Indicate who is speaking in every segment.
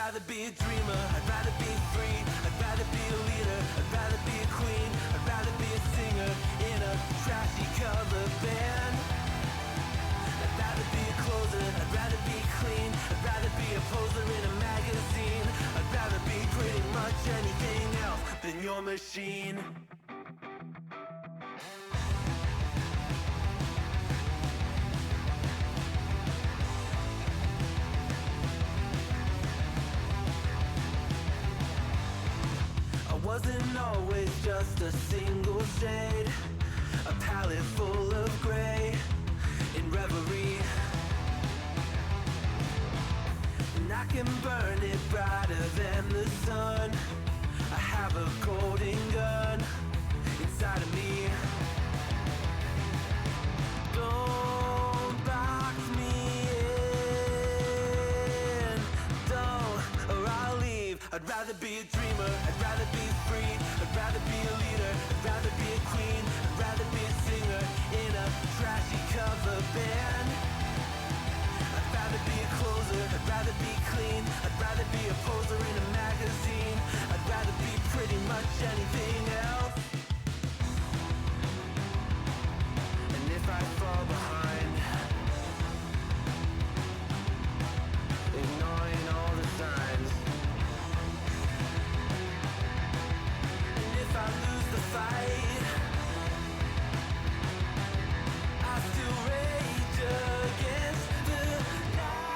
Speaker 1: rather be a dreamer, I'd rather be free, I'd rather be a leader, I'd rather be a queen, I'd rather be a singer in a trashy cover band. I'd rather be a closer, I'd rather be clean, I'd rather be a poser in a magazine, I'd rather be pretty much anything else than your machine. Wasn't always just a single shade, a palette full of gray in reverie. And I can burn it brighter than the sun. I have a golden gun inside of me. Don't box me in, don't, or I'll leave. I'd rather be a dreamer, I'd rather be free, I'd rather be a leader, I'd rather be a queen, I'd rather be a singer in a trashy cover band. I'd rather be a closer, I'd rather be clean, I'd rather be a poser in a magazine, I'd rather be pretty much anything else. And if I fall behind, ignoring all the signs, if I lose the fight, I still rage against the night.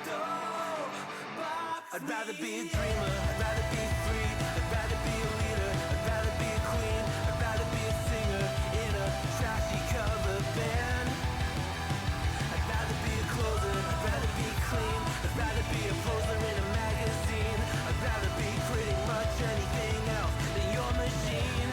Speaker 1: Don't box I'd rather be a dreamer, I'd rather be free, I'd rather be a leader, I'd rather be a queen, I'd rather be a singer in a trashy cover band. I'd rather be a closer, I'd rather be clean, I'd rather be a poser in a magazine, I'd rather be pretty much anything else than your machine.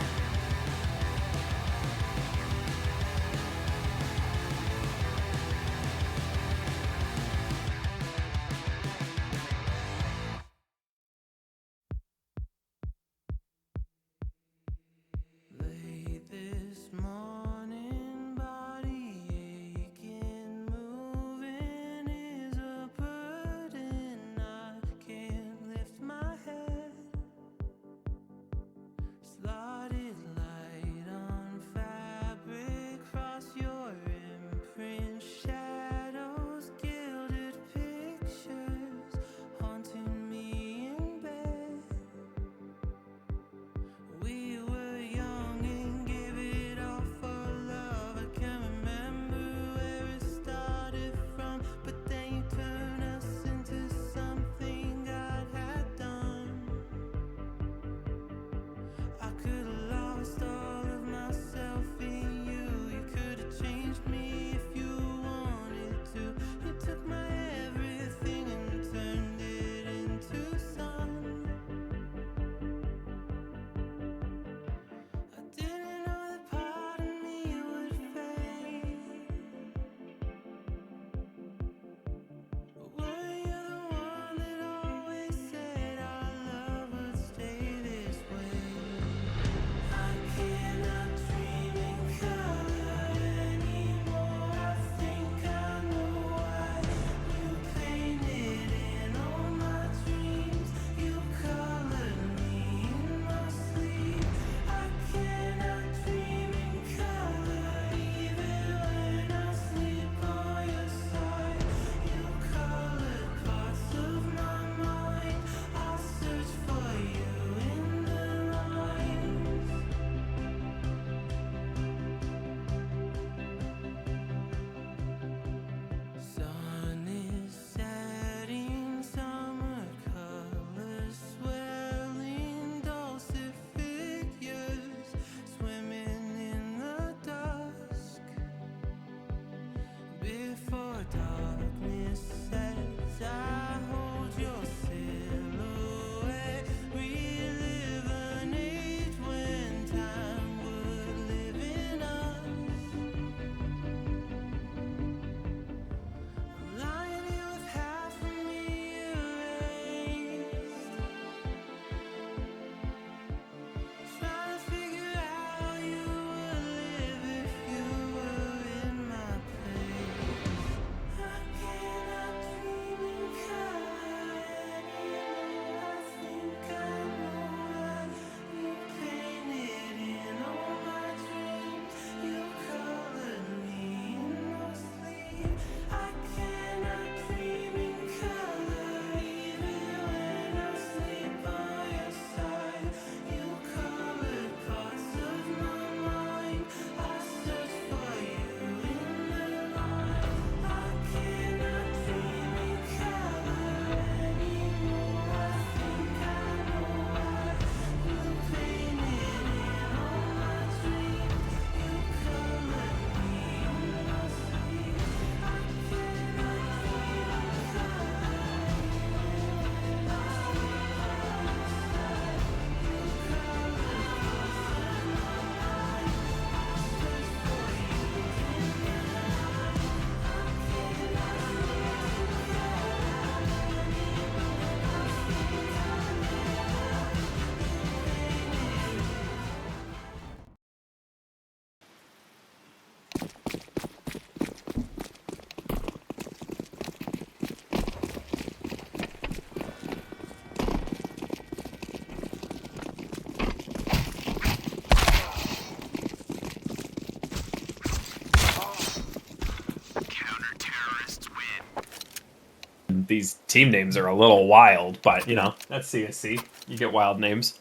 Speaker 2: these team names are a little wild, but, you know, that's CSC. You get wild names.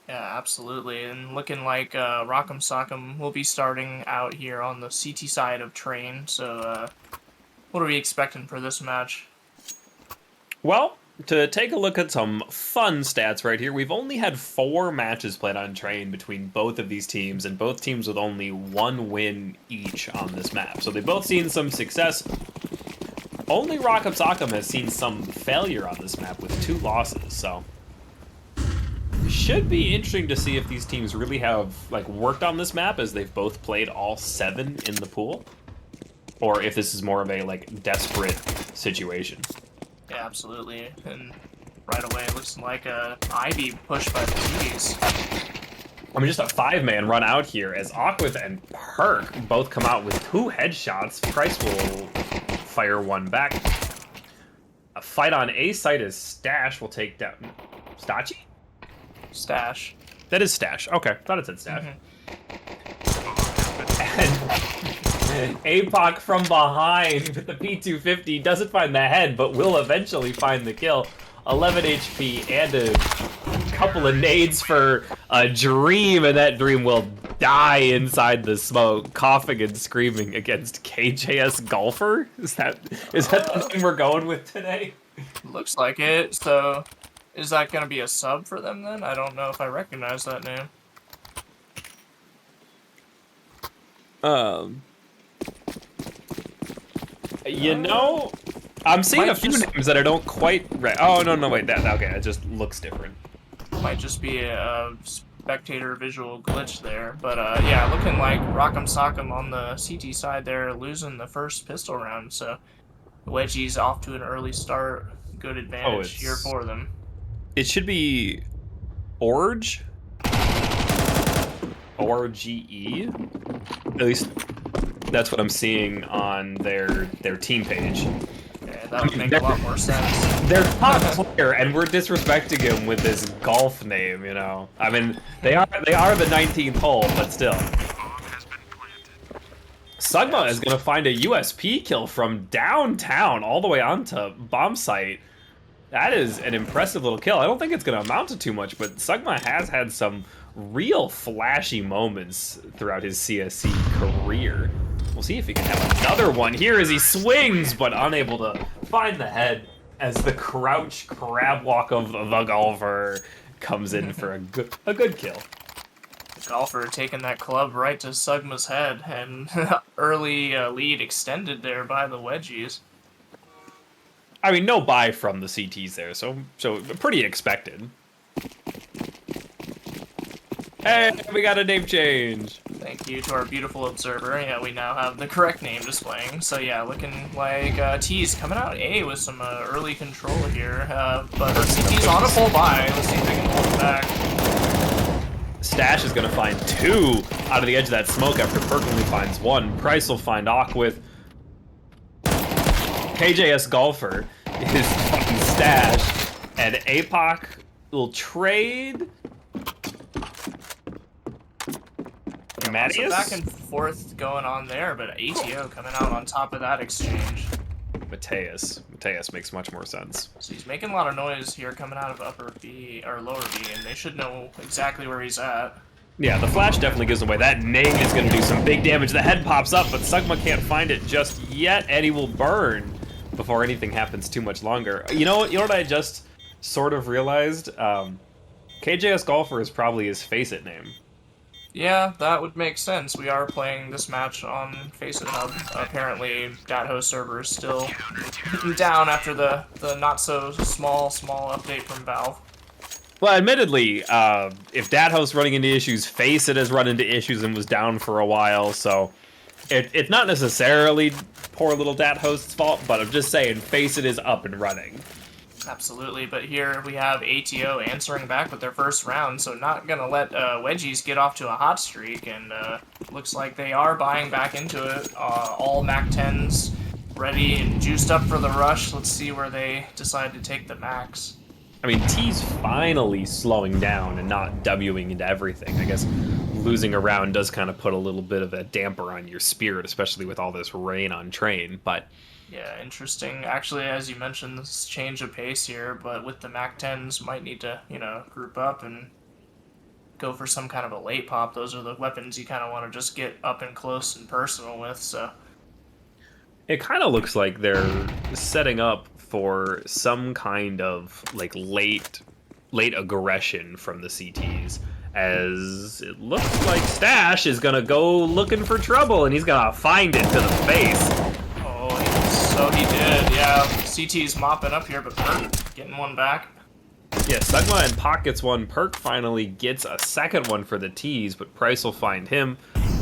Speaker 3: Yeah, absolutely. And looking like Rockem Sockem will be starting out here on the CT side of Train. So what are we expecting for this match?
Speaker 2: Well, to take a look at some fun stats right here, we've only had 4 matches played on Train between both of these teams, and both teams with only 1 win each on this map. So they've both seen some success. Only Rockem Sockem has seen some failure on this map with 2 losses, so should be interesting to see if these teams really have like worked on this map as they've both played all 7 in the pool, or if this is more of a like desperate situation.
Speaker 3: Yeah, absolutely. And right away, it looks like a Ivy pushed by the Wedgies.
Speaker 2: I mean, just a 5-man run out here as Aquith and Perk both come out with 2 headshots. Price will fire 1 back. A fight on A site as Stash will take down Stachi?
Speaker 3: Stash.
Speaker 2: That is Stash. Okay, thought it said Stash. And APOC from behind with the P250 doesn't find the head, but will eventually find the kill. 11 HP and a couple of nades for a Dream, and that Dream will die inside the smoke, coughing and screaming against KJS Golfer? Is that the name we're going with today?
Speaker 3: Looks like it. So is that going to be a sub for them then? I don't know if I recognize that name.
Speaker 2: You know, I'm seeing a few names that I don't quite oh, no, wait, okay, it just looks different.
Speaker 3: Might just be a spectator visual glitch there. But yeah, looking like Rockem Sockem on the CT side there, losing the first pistol round. So Wedgies off to an early start. Good advantage here for them.
Speaker 2: It should be Orge? ORGE? At least that's what I'm seeing on their team page.
Speaker 3: Yeah, that would make a lot more sense.
Speaker 2: They're top player, and we're disrespecting him with this golf name, you know? I mean, they are the 19th hole, but still. Sugma is going to find a USP kill from downtown all the way onto bomb site. That is an impressive little kill. I don't think it's going to amount to too much, but Sugma has had some real flashy moments throughout his CSC career. We'll see if he can have another one here as he swings, but unable to find the head as the crouch crab walk of the Golfer comes in for a good kill.
Speaker 3: The Golfer taking that club right to Sugma's head, and early lead extended there by the Wedgies.
Speaker 2: I mean, no buy from the CTs there, so pretty expected. Hey, we got a name change.
Speaker 3: Thank you to our beautiful observer. Yeah, we now have the correct name displaying. So yeah, looking like T's coming out A with some early control here. But CT's on a full buy. Let's see if they can hold it back.
Speaker 2: Stash is going to find 2 out of the edge of that smoke after Perk only finds 1. Price will find Aquith. KJS Golfer is fucking Stash. And APOC will trade.
Speaker 3: Back and forth going on there, but ATO coming out on top of that exchange.
Speaker 2: Mateus makes much more sense.
Speaker 3: So he's making a lot of noise here coming out of upper B or lower B, and they should know exactly where he's at.
Speaker 2: Yeah, the flash definitely gives away. That nade is going to do some big damage. The head pops up, but Sugma can't find it just yet, and he will burn before anything happens too much longer. You know what I just sort of realized? KJS Golfer is probably his Faceit name.
Speaker 3: Yeah, that would make sense. We are playing this match on Faceit Hub. Apparently, DatHost server is still down after the not-so-small update from Valve.
Speaker 2: Well, admittedly, if DatHost running into issues, Faceit has run into issues and was down for a while, so it's not necessarily poor little DatHost's fault, but I'm just saying, Faceit is up and running.
Speaker 3: Absolutely, but here we have ATO answering back with their first round, so not gonna let Wedgies get off to a hot streak, and looks like they are buying back into it. All MAC-10s ready and juiced up for the rush. Let's see where they decide to take the max.
Speaker 2: I mean, T's finally slowing down and not Wing into everything. I guess losing a round does kind of put a little bit of a damper on your spirit, especially with all this rain on train, but
Speaker 3: Yeah, interesting. Actually, as you mentioned, this change of pace here, but with the MAC-10s, might need to, group up and go for some kind of a late pop. Those are the weapons you kind of want to just get up and close and personal with, so...
Speaker 2: It kind of looks like they're setting up for some kind of like late aggression from the CTs, as it looks like Stash is gonna go looking for trouble and he's gonna find it to the face.
Speaker 3: Oh, so he did, yeah. CT's mopping up here, but Perk getting one back.
Speaker 2: Yeah, Sugma and Pock gets one. Perk finally gets a second one for the T's, but Price will find him.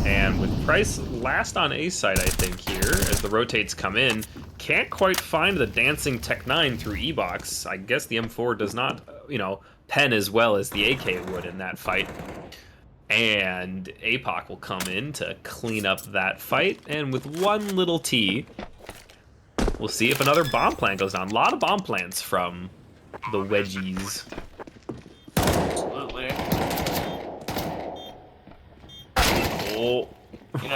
Speaker 2: And with Price last on A side, I think, here, as the rotates come in, can't quite find the dancing Tech 9 through E-Box. I guess the M4 does not, pen as well as the AK would in that fight. And APOC will come in to clean up that fight, and with one little T, we'll see if another bomb plant goes down. A lot of bomb plants from the Wedgies.
Speaker 3: Absolutely.
Speaker 2: Oh.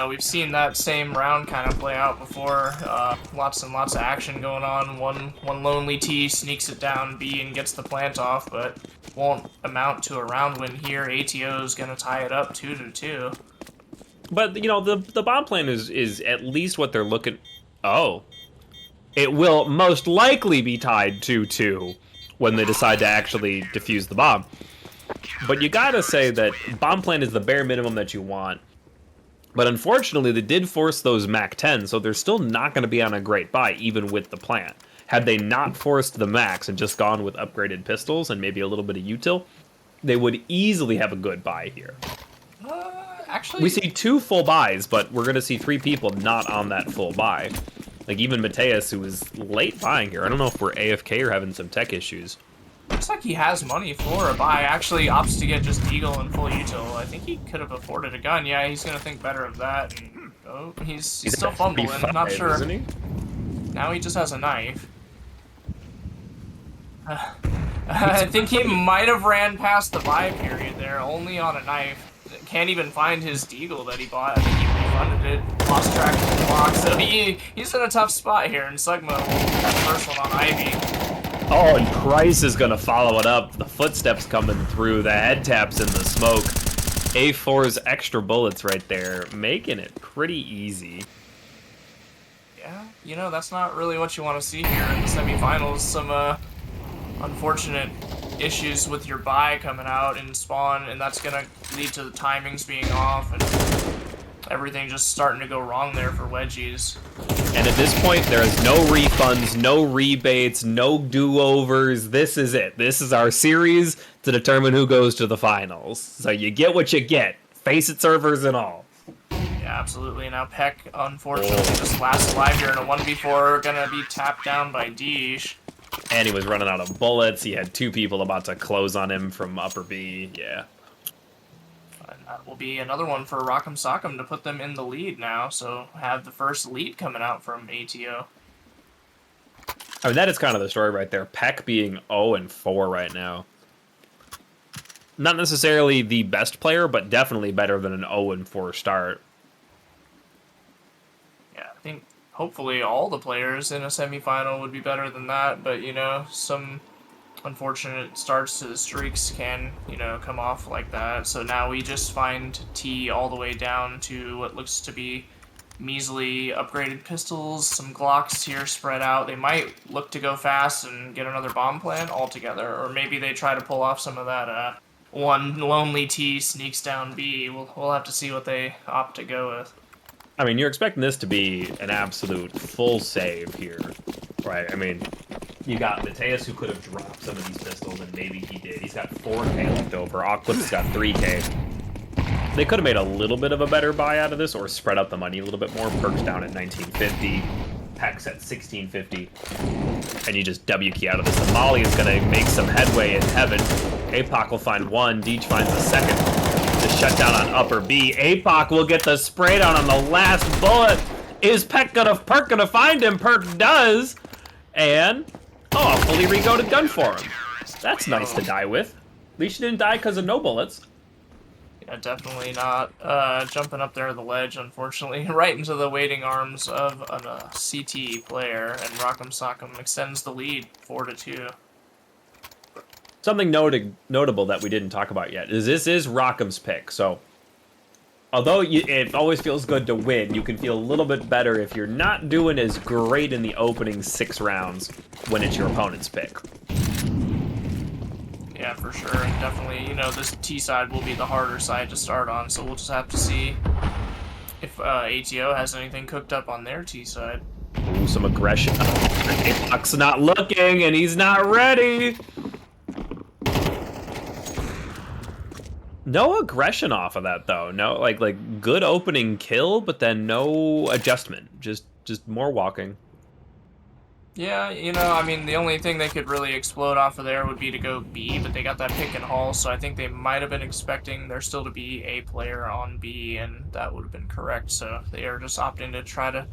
Speaker 3: We've seen that same round kind of play out before. Lots and lots of action going on. One lonely T sneaks it down B and gets the plant off, but won't amount to a round win here. ATO is going to tie it up 2-2.
Speaker 2: But, the bomb plant is at least what they're looking... Oh. It will most likely be tied 2-2 when they decide to actually defuse the bomb. But you gotta say that bomb plant is the bare minimum that you want. But unfortunately, they did force those MAC-10, so they're still not going to be on a great buy, even with the plant. Had they not forced the MACs and just gone with upgraded pistols and maybe a little bit of util, they would easily have a good buy here.
Speaker 3: Actually...
Speaker 2: We see 2 full buys, but we're going to see 3 people not on that full buy. Like even Mateus, who was late buying here. I don't know if we're AFK or having some tech issues.
Speaker 3: Looks like he has money for a buy. Actually opts to get just Deagle and full util. I think he could have afforded a gun. Yeah, he's going to think better of that. And, he's still fumbling. I'm not sure.
Speaker 2: Isn't he?
Speaker 3: Now he just has a knife. I think he might have ran past the buy period there, only on a knife. Can't even find his Deagle that he bought. I think he refunded it, lost track of the box. So he's in a tough spot here, and Sugma will have the first one on Ivy.
Speaker 2: Oh, and Price is going to follow it up. The footsteps coming through, the head taps in the smoke. A4's extra bullets right there, making it pretty easy.
Speaker 3: Yeah, that's not really what you want to see here in the semifinals. Some unfortunate issues with your buy coming out in spawn, and that's going to lead to the timings being off and everything just starting to go wrong there for Wedgies.
Speaker 2: And at this point, there is no refunds, no rebates, no do-overs. This is it. This is our series to determine who goes to the finals. So you get what you get. Face it servers and all.
Speaker 3: Yeah, absolutely. Now Peck, unfortunately, just last alive here in a 1v4, gonna be tapped down by Deesh.
Speaker 2: And he was running out of bullets. He had 2 people about to close on him from upper B. Yeah.
Speaker 3: And that will be another one for Rockem Sockem to put them in the lead now, so have the first lead coming out from ATO.
Speaker 2: I mean, that is kind of the story right there. Peck being 0-4 right now. Not necessarily the best player, but definitely better than an 0-4 start.
Speaker 3: Yeah, I think hopefully all the players in a semifinal would be better than that, but, some unfortunate starts to the streaks can, come off like that. So now we just find T all the way down to what looks to be measly upgraded pistols, some Glocks here spread out. They might look to go fast and get another bomb plant altogether, or maybe they try to pull off some of that one lonely T sneaks down B. We'll have to see what they opt to go with.
Speaker 2: I mean, you're expecting this to be an absolute full save here, right? I mean, you got Mateus, who could have dropped some of these pistols, and maybe he did. He's got 4K left over. Oclip's got 3K. They could have made a little bit of a better buy out of this, or spread out the money a little bit more. Perk's down at 1950. Peck's at 1650. And you just W key out of this. The Molly is going to make some headway in heaven. APOC will find one. Deech finds the second. The shutdown on upper B. APOC will get the spray down on the last bullet. Is Perk gonna find him? Perk does. And, a fully regoated gun for him. That's nice to die with. At least you didn't die because of no bullets.
Speaker 3: Yeah, definitely not jumping up there the ledge, unfortunately. Right into the waiting arms of a CT player, and Rockem Sockem extends the lead 4-2.
Speaker 2: Something notable that we didn't talk about yet is this is Rockham's pick, so although it always feels good to win, you can feel a little bit better if you're not doing as great in the opening 6 rounds when it's your opponent's pick.
Speaker 3: Yeah, for sure. And definitely, you know, this T side will be the harder side to start on, so we'll just have to see if ATO has anything cooked up on their T side.
Speaker 2: Ooh, some aggression. Puck's not looking, and he's not ready. No aggression off of that though. No, like good opening kill, but then no adjustment. Just more walking.
Speaker 3: Yeah, you know, I mean, the only thing they could really explode off of there would be to go B, but they got that pick and haul, so I think they might have been expecting there still to be a player on B, and that would have been correct, so they are just opting to try to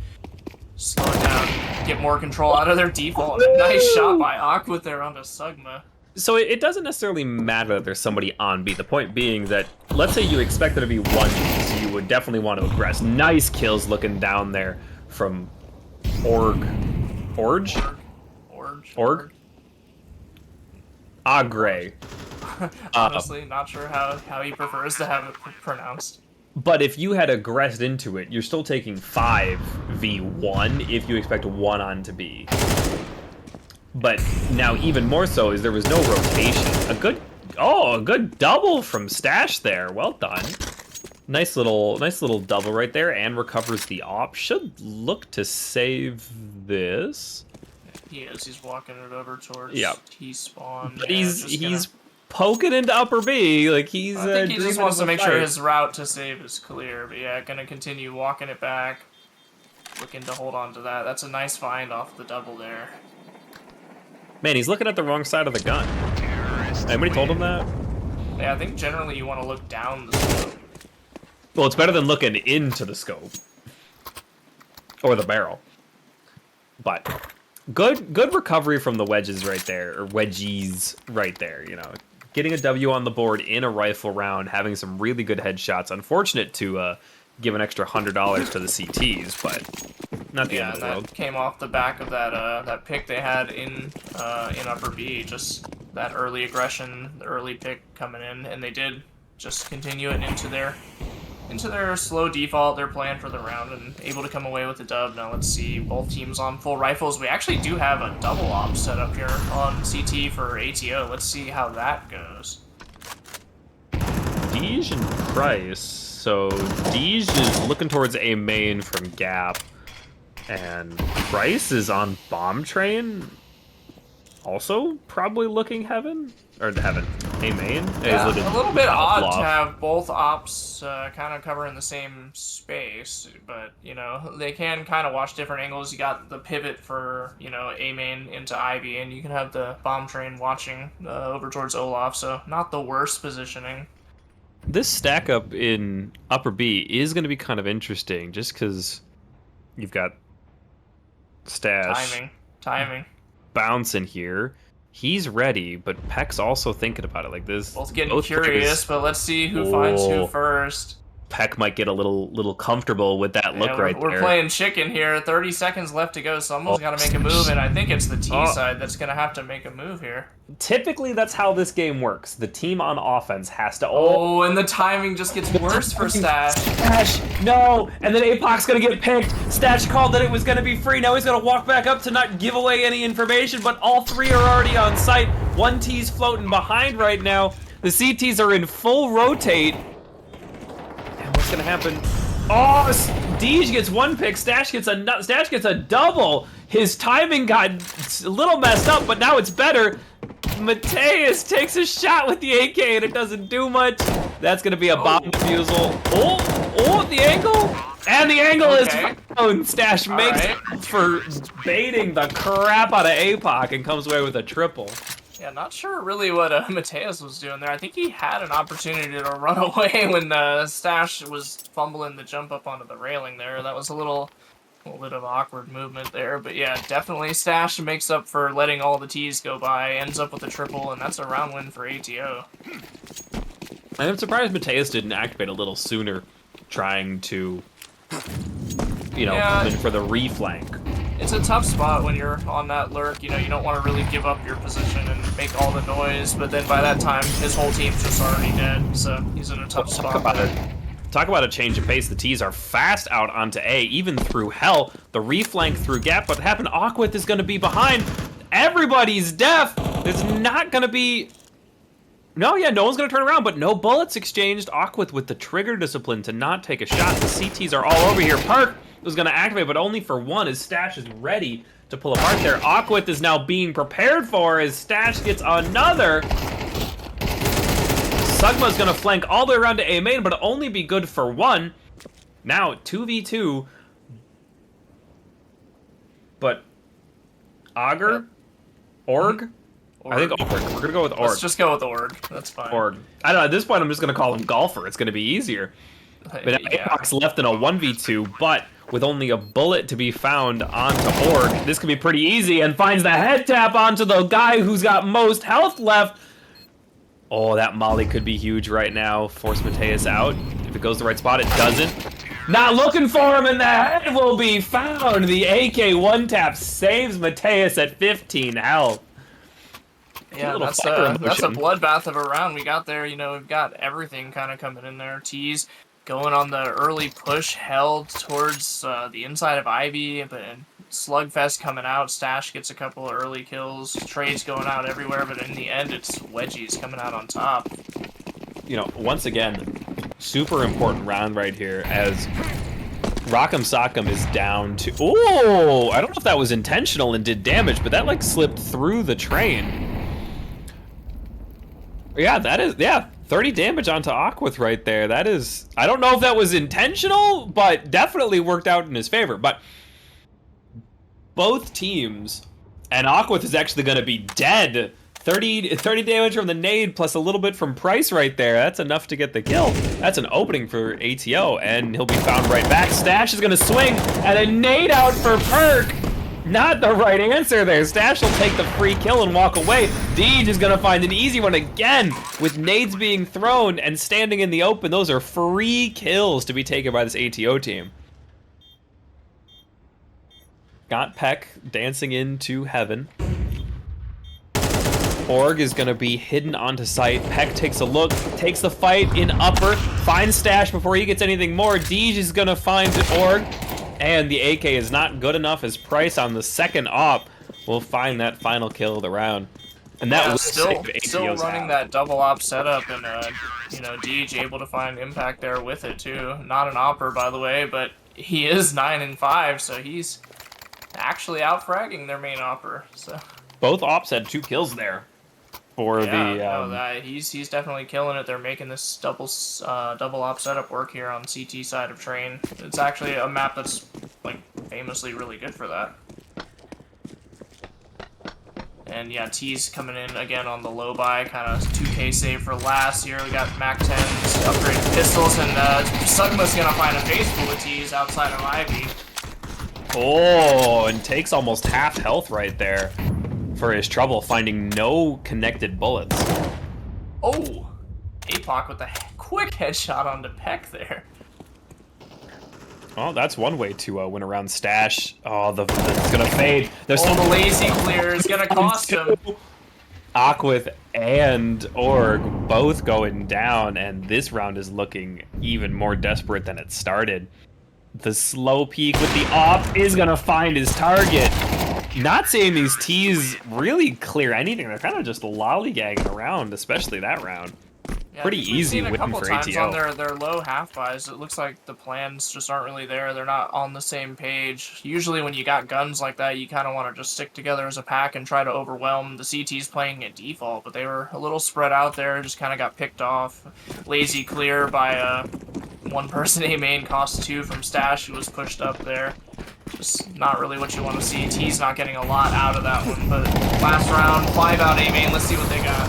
Speaker 3: slow it down, get more control out of their default. And a nice shot by Aquith there onto Sugma.
Speaker 2: So it doesn't necessarily matter that there's somebody on B. The point being that, let's say you expect there to be one B, so you would definitely want to aggress. Nice kills looking down there from Org. Agre.
Speaker 3: Honestly, not sure how he prefers to have it pronounced.
Speaker 2: But if you had aggressed into it, you're still taking 5v1 if you expect 1 on to B. But now even more so is there was no rotation. A good double from Stash there. Well done. Nice little double right there, and recovers the op. Should look to save this.
Speaker 3: He is. He's walking it over towards T-spawn.
Speaker 2: But he's poking into upper B. Like he's.
Speaker 3: I think he just wants to make sure his route to save is clear. But yeah, gonna continue walking it back. Looking to hold on to that. That's a nice find off the double there.
Speaker 2: Man, he's looking at the wrong side of the gun. Anybody told him that?
Speaker 3: Yeah, I think generally you want to look down the scope.
Speaker 2: Well, it's better than looking into the scope. Or the barrel. But good recovery from the wedges right there, or wedgies right there, you know. Getting a W on the board in a rifle round, having some really good headshots. Unfortunate to give an extra $100 to the CTs, but not the end of the world.
Speaker 3: That came off the back of that pick they had in upper B. Just that early aggression, the early pick coming in, and they did just continue it into their slow default, their plan for the round, and able to come away with the dub. Now let's see, both teams on full rifles. We actually do have a double op set up here on CT for ATO. Let's see how that goes.
Speaker 2: Deej and Price. So Deej is looking towards A main from Gap, and Price is on Bomb Train. Also probably looking heaven. Or heaven. A main?
Speaker 3: Yeah, a little bit odd to have both ops kind of covering the same space, but, you know, they can kind of watch different angles. You got the pivot for, you know, A main into Ivy, and you can have the Bomb Train watching over towards Olaf, so not the worst positioning.
Speaker 2: This stack up in upper B is going to be kind of interesting, just because you've got Stash.
Speaker 3: Timing.
Speaker 2: Bounce in here. He's ready, but Peck's also thinking about it like this.
Speaker 3: Both getting curious, but let's see who finds who first.
Speaker 2: Peck might get a little comfortable with that look right there.
Speaker 3: We're playing chicken here. 30 seconds left to go. Someone's got to make a move, and I think it's the T side that's going to have to make a move here.
Speaker 2: Typically, that's how this game works. The team on offense has to...
Speaker 3: Oh, and the timing just gets worse for Stash.
Speaker 2: Stash, no! And then Apoc's going to get picked. Stash called that it was going to be free. Now he's going to walk back up to not give away any information, but all three are already on site. One T's floating behind right now. The CTs are in full rotate. What's gonna happen? Oh, Deej gets one pick. Stash gets a double. His timing got a little messed up, but now it's better. Mateus takes a shot with the AK, and it doesn't do much. That's gonna be a bomb defusal. Oh, the angle, and the angle is found. Stash makes it for baiting the crap out of Apoc and comes away with a triple.
Speaker 3: Yeah, not sure really what Mateus was doing there. I think he had an opportunity to run away when Stash was fumbling the jump up onto the railing there. That was a little bit of awkward movement there. But yeah, definitely Stash makes up for letting all the T's go by, ends up with a triple, and that's a round win for ATO.
Speaker 2: I'm surprised Mateus didn't activate a little sooner, trying to, you know,
Speaker 3: Yeah.
Speaker 2: come in for the reflank.
Speaker 3: It's a tough spot when you're on that lurk. You know, you don't want to really give up your position and make all the noise, but then by that time, his whole team's just already dead, so he's in a tough spot there.
Speaker 2: Talk about a change of pace. The T's are fast out onto A, even through hell. The reflank through gap. What happened? Aquith is going to be behind. Everybody's deaf. There's not going to be... No, yeah, no one's going to turn around, but no bullets exchanged. Aquith with the trigger discipline to not take a shot. The CTs are all over here. Perk was going to activate, but only for one, as Stash is ready to pull apart there. Aquith is now being prepared for as Stash gets another. Sugma's going to flank all the way around to A main, but only be good for one. Now, 2v2. But Augur? Org? I think Org. We're going to go with Org.
Speaker 3: Let's just go with Org. That's fine.
Speaker 2: Org. I don't know, at this point I'm just going to call him Golfer. It's going to be easier. But
Speaker 3: Yeah.
Speaker 2: Apox left in a 1v2, but with only a bullet to be found onto Org, this could be pretty easy, and finds the head tap onto the guy who's got most health left. Oh, that molly could be huge right now. Force Mateus out. If it goes the right spot, it doesn't. Not looking for him, and the head will be found. The AK one-tap saves Mateus at 15 health.
Speaker 3: Yeah, that's a bloodbath of a round we got there. You know, we've got everything kind of coming in there. T's going on the early push, held towards the inside of Ivy, but Slugfest coming out. Stash gets a couple of early kills. Trades going out everywhere, but in the end, it's Wedgies coming out on top.
Speaker 2: You know, once again, super important round right here as Rockem Sockem is down to... Oh, I don't know if that was intentional and did damage, but that like slipped through the train. Yeah, that is, yeah, 30 damage onto Aquith right there. That is, I don't know if that was intentional, but definitely worked out in his favor. But both teams, and Aquith is actually going to be dead. 30 damage from the nade plus a little bit from Price right there. That's enough to get the kill. That's an opening for ATO, and he'll be found right back. Stash is going to swing, and a nade out for Perk. Not the right answer there. Stash will take the free kill and walk away. Deej is going to find an easy one again with nades being thrown and standing in the open. Those are free kills to be taken by this ATO team. Got Peck dancing into heaven. Org is going to be hidden onto sight. Peck takes a look, takes the fight in upper, finds Stash before he gets anything more. Deej is going to find Org. And the AK is not good enough as Price on the second op will find that final kill of the round. And that was
Speaker 3: still running that double op setup, and you know, Deej able to find impact there with it too. Not an opper, by the way, but he is 9-5, so he's actually out fragging their main opper. So
Speaker 2: both ops had 2 kills there. For
Speaker 3: he's definitely killing it. They're making this double op setup work here on CT side of Train. It's actually a map that's like famously really good for that. And yeah, T's coming in again on the low buy, kind of 2K save for last year. We got Mac 10s, upgraded pistols, and Sugma's gonna find a face full of T's outside of Ivy.
Speaker 2: Oh, and takes almost half health right there for his trouble, finding no connected bullets.
Speaker 3: Oh, Apoc with a quick headshot onto Peck there.
Speaker 2: Well, that's one way to win around Stash. Oh, it's gonna fade. There's
Speaker 3: the lazy clear is gonna cost him.
Speaker 2: Aquith and Org both going down, and this round is looking even more desperate than it started. The slow peek with the op is gonna find his target. Not seeing these T's really clear anything. They're kind of just lollygagging around, especially that round.
Speaker 3: Yeah,
Speaker 2: pretty easy win for ATO.
Speaker 3: a couple times on their low half buys. It looks like the plans just aren't really there. They're not on the same page. Usually when you got guns like that, you kind of want to just stick together as a pack and try to overwhelm. The CT's playing at default, but they were a little spread out there, just kind of got picked off. Lazy clear by one person A main, cost 2 from Stash, who was pushed up there. Just not really what you want to see. T's not getting a lot out of that one, but last round, 5 out A main. Let's see what they got.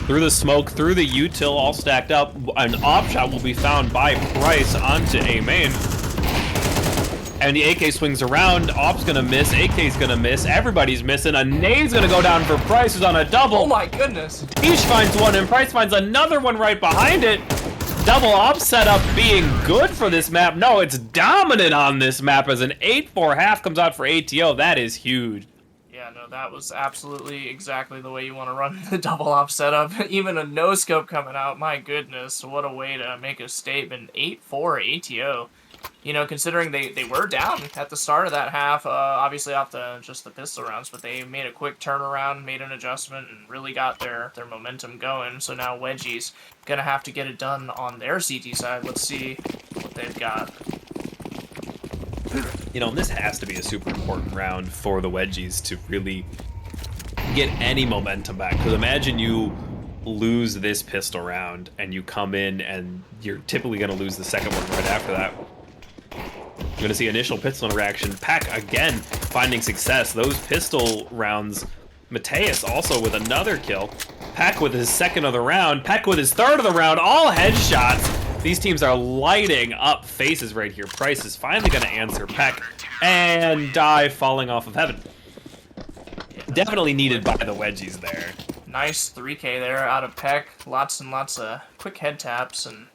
Speaker 2: Through the smoke, through the util, all stacked up. An op shot will be found by Price onto A main. And the AK swings around. Op's gonna miss. AK's gonna miss. Everybody's missing. A nade's gonna go down for Price, who's on a double.
Speaker 3: Oh my goodness.
Speaker 2: Deej finds one, and Price finds another one right behind it. Double Op setup being good for this map. No, it's dominant on this map as an 8-4 half comes out for ATO. That is huge.
Speaker 3: Yeah, no, that was absolutely exactly the way you want to run the double op setup. Even a no-scope coming out, my goodness, what a way to make a statement. 8-4 ATO. You know, considering they were down at the start of that half, obviously off just the pistol rounds, but they made a quick turnaround, made an adjustment, and really got their momentum going. So now Wedgies gonna have to get it done on their CT side. Let's see what they've got.
Speaker 2: You know, this has to be a super important round for the Wedgies to really get any momentum back. Because imagine you lose this pistol round and you come in and you're typically going to lose the second one right after that. You're going to see initial pistol interaction. Pack again finding success. Those pistol rounds, Mateus also with another kill. Pack with his second of the round. Pack with his third of the round. All headshots. These teams are lighting up faces right here. Price is finally going to answer Peck and die falling off of heaven. Definitely needed by the Wedgies there.
Speaker 3: Nice 3K there out of Peck. Lots and lots of quick head taps and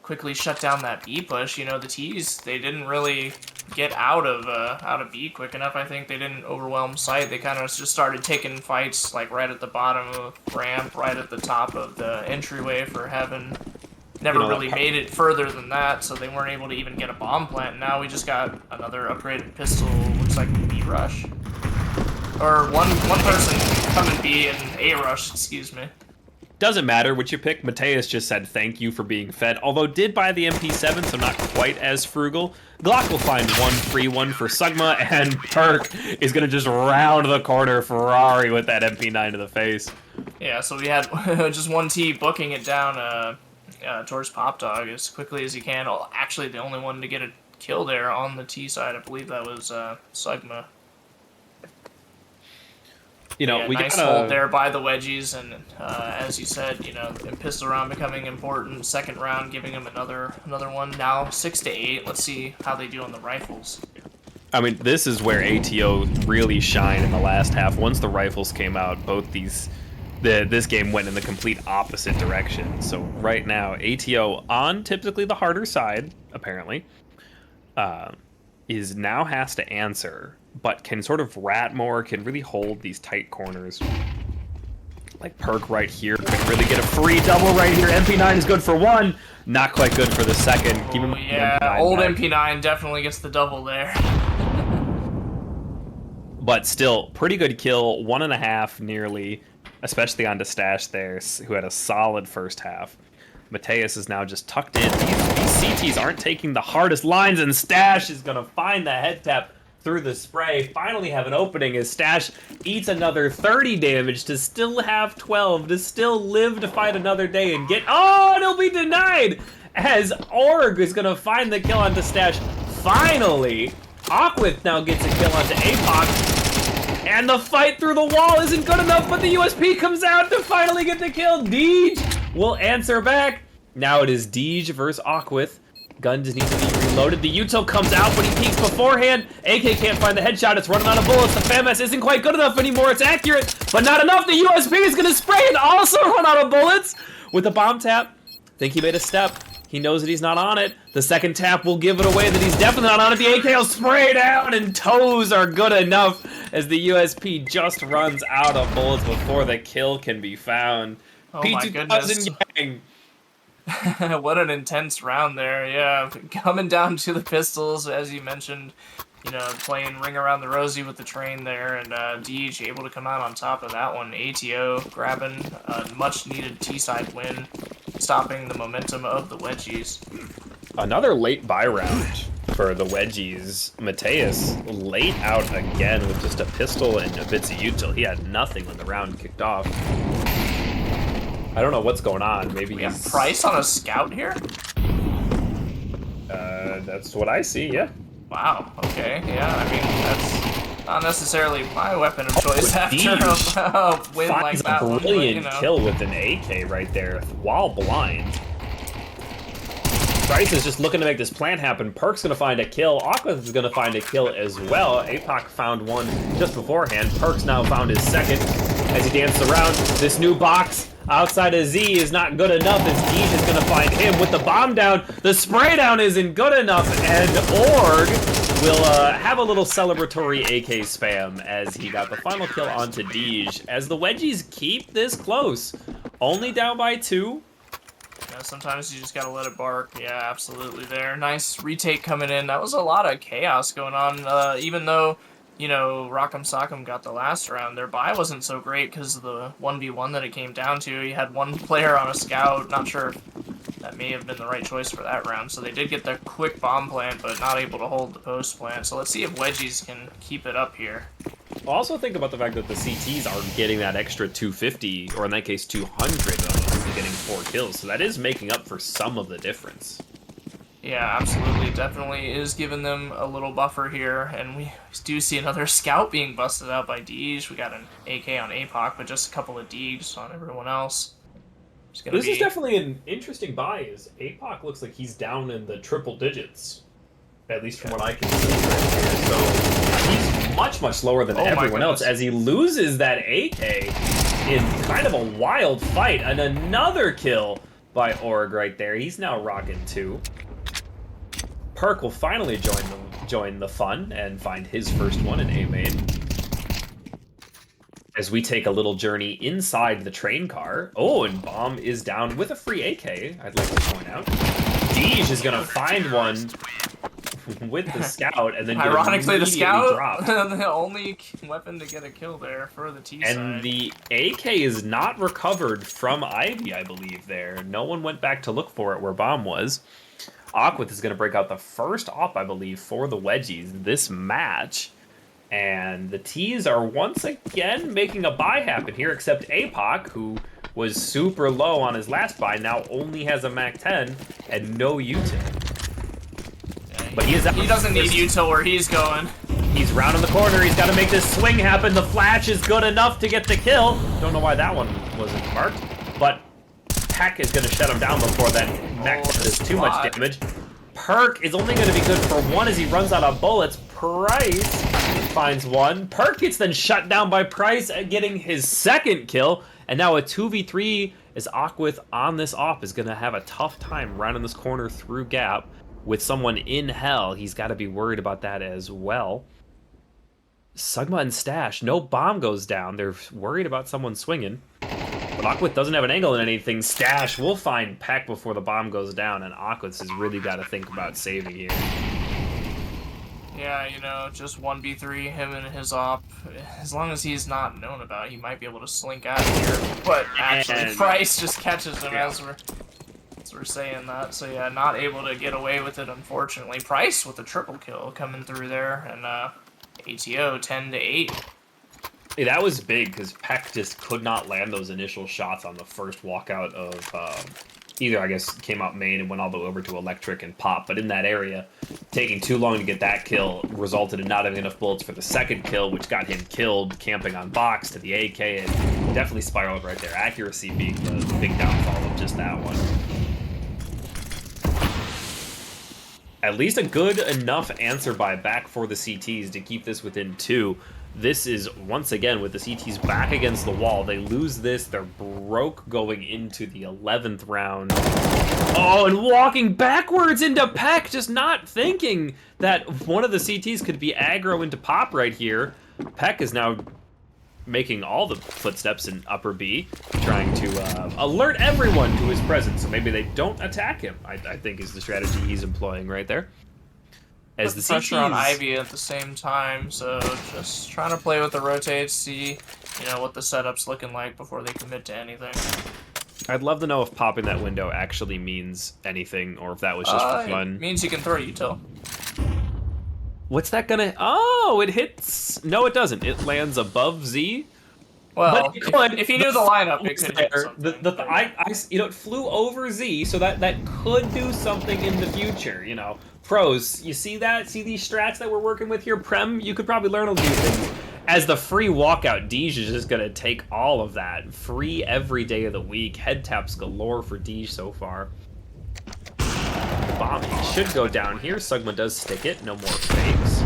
Speaker 3: quickly shut down that B push. You know, the T's, they didn't really get out of B quick enough. I think they didn't overwhelm sight. They kind of just started taking fights like right at the bottom of ramp, right at the top of the entryway for heaven. Never really made it further than that, so they weren't able to even get a bomb plant. Now we just got another upgraded pistol, looks like B rush. Or one person coming B and A rush, excuse me.
Speaker 2: Doesn't matter which you pick. Mateus just said thank you for being fed, although did buy the MP7, so not quite as frugal. Glock will find one free one for Sugma, and Perk is going to just round the corner Ferrari with that MP9 to the face.
Speaker 3: Yeah, so we had just one T booking it down towards Pop Dog as quickly as he can. Actually, the only one to get a kill there on the T side, I believe that was Sugma.
Speaker 2: You know,
Speaker 3: yeah,
Speaker 2: we
Speaker 3: nice
Speaker 2: got
Speaker 3: hold there by the Wedgies, and as you said, you know, pistol round becoming important. Second round, giving them another one. Now 6-8. Let's see how they do on the rifles.
Speaker 2: I mean, this is where ATO really shined in the last half. Once the rifles came out, both these. This game went in the complete opposite direction. So right now, ATO on typically the harder side, apparently, is now has to answer, but can sort of rat more, can really hold these tight corners. Like Perk right here, could really get a free double right here. MP9 is good for one, not quite good for the second. Keep him
Speaker 3: yeah, old MP9 definitely gets the double there.
Speaker 2: But still, pretty good kill, 1.5 nearly. Especially on Stash there, who had a solid first half. Mateus is now just tucked in. These CTs aren't taking the hardest lines, and Stash is going to find the head tap through the spray. Finally have an opening as Stash eats another 30 damage to still have 12, to still live to fight another day and get... Oh, and it'll be denied! As Org is going to find the kill onto Stash. Finally, Aquith now gets a kill onto Apoc. And the fight through the wall isn't good enough, but the USP comes out to finally get the kill. Deej will answer back. Now it is Deej versus Aquith. Gun just needs to be reloaded. The util comes out, but he peeks beforehand. AK can't find the headshot. It's running out of bullets. The FAMS isn't quite good enough anymore. It's accurate, but not enough. The USP is going to spray and also run out of bullets. With the bomb tap, think he made a step. He knows that he's not on it. The second tap will give it away that he's definitely not on it. The AK will spray down, and toes are good enough as the USP just runs out of bullets before the kill can be found.
Speaker 3: Oh my goodness.
Speaker 2: Yang.
Speaker 3: What an intense round there, yeah. Coming down to the pistols, as you mentioned, you know, playing Ring Around the Rosie with the train there, and Deej able to come out on top of that one. ATO grabbing a much-needed T-side win, stopping the momentum of the Wedgies.
Speaker 2: Another late buy round for the Wedgies. Mateus late out again with just a pistol and a bits of util. He had nothing when the round kicked off. I don't know what's going on. Maybe
Speaker 3: we have Price on a scout here?
Speaker 2: That's what I see, yeah.
Speaker 3: Wow, okay, yeah, I mean, that's not necessarily my weapon of choice after a win like that one.
Speaker 2: Brilliant kill with an AK right there while blind. Price is just looking to make this plan happen. Perk's going to find a kill. Aqua is going to find a kill as well. APOC found one just beforehand. Perk's now found his second as he dances around. This new box outside of Z is not good enough as Deej is going to find him with the bomb down. The spray down isn't good enough, and Org will have a little celebratory AK spam as he got the final kill onto Deej as the Wedgies keep this close. Only down by 2.
Speaker 3: Yeah, sometimes you just gotta let it bark. Yeah, absolutely there. Nice retake coming in. That was a lot of chaos going on. Even though, you know, Rockem Sockem got the last round, their buy wasn't so great because of the 1v1 that it came down to. You had one player on a scout. Not sure if that may have been the right choice for that round. So they did get the quick bomb plant, but not able to hold the post plant. So let's see if Wedgies can keep it up here.
Speaker 2: Also think about the fact that the CTs are getting that extra 250, or in that case 200, getting 4 kills. So that is making up for some of the difference.
Speaker 3: Yeah, absolutely. Definitely is giving them a little buffer here. And we do see another scout being busted out by Deej. We got an AK on APOC, but just a couple of Deegs on everyone else.
Speaker 2: This is definitely an interesting buy, as APOC looks like he's down in the triple digits. At least from what I can see right here. So he's much, much lower than everyone else as he loses that AK in kind of a wild fight. And another kill by Org right there. He's now rocking 2. Perk will finally join the fun and find his first one in A main. As we take a little journey inside the train car. Oh, and Bomb is down with a free AK, I'd like to point out. Deej is going to find one with the scout, and then
Speaker 3: ironically the scout
Speaker 2: dropped.
Speaker 3: the only weapon to get a kill there for the T side.
Speaker 2: And the AK is not recovered from Ivy, I believe. There, no one went back to look for it where Bomb was. Aquith is going to break out the first op, I believe, for the Wedgies this match, and the T's are once again making a buy happen here, except APOC, who was super low on his last buy, now only has a Mac 10 and no util. But he
Speaker 3: doesn't need util where he's going.
Speaker 2: He's rounding the corner. He's got to make this swing happen. The flash is good enough to get the kill. Don't know why that one wasn't marked. But Peck is going to shut him down before that Mac does too much damage. Perk is only going to be good for 1 as he runs out of bullets. Price finds 1. Perk gets then shut down by Price, getting his second kill. And now a 2v3 as Aquith on this op is going to have a tough time rounding this corner through gap. With someone in hell, he's got to be worried about that as well. Sugma and Stash, no bomb goes down. They're worried about someone swinging. But Aquith doesn't have an angle in anything. Stash will find Peck before the bomb goes down, and Aquith has really got to think about saving here.
Speaker 3: Yeah, you know, just 1v3, him and his op. As long as he's not known about it, he might be able to slink out of here. But actually, Price just catches him as we're saying that. So yeah, not able to get away with it, unfortunately. Price with a triple kill coming through there, and ATO 10-8.
Speaker 2: Hey, that was big because Peck just could not land those initial shots on the first walkout of either, I guess, came out main and went all the way over to Electric and Pop. But in that area, taking too long to get that kill resulted in not having enough bullets for the second kill, which got him killed, camping on box to the AK, and definitely spiraled right there. Accuracy being the big downfall of just that one. At least a good enough answer by back for the CTs to keep this within 2. This is, once again, with the CTs back against the wall. They lose this. They're broke going into the 11th round. Oh, and walking backwards into Peck, just not thinking that one of the CTs could be aggro into Pop right here. Peck is now making all the footsteps in upper B, trying to alert everyone to his presence, so maybe they don't attack him, I think is the strategy he's employing right there. As the
Speaker 3: pressure on Ivy at the same time, so just trying to play with the rotates, see, you know, what the setup's looking like before they commit to anything.
Speaker 2: I'd love to know if popping that window actually means anything, or if that was just for fun.
Speaker 3: It means you can throw util.
Speaker 2: What's that gonna... Oh, it hits... No, it doesn't. It lands above Z.
Speaker 3: Well, if you knew the lineup, it could hit something.
Speaker 2: You know, it flew over Z, so that could do something in the future, you know. Pros, you see that? See these strats that we're working with here? Prem, you could probably learn a few things. As the free walkout, Deej is just going to take all of that. Free every day of the week. Head taps galore for Deej so far. bomb should go down here. Sugma does stick it. No more fakes.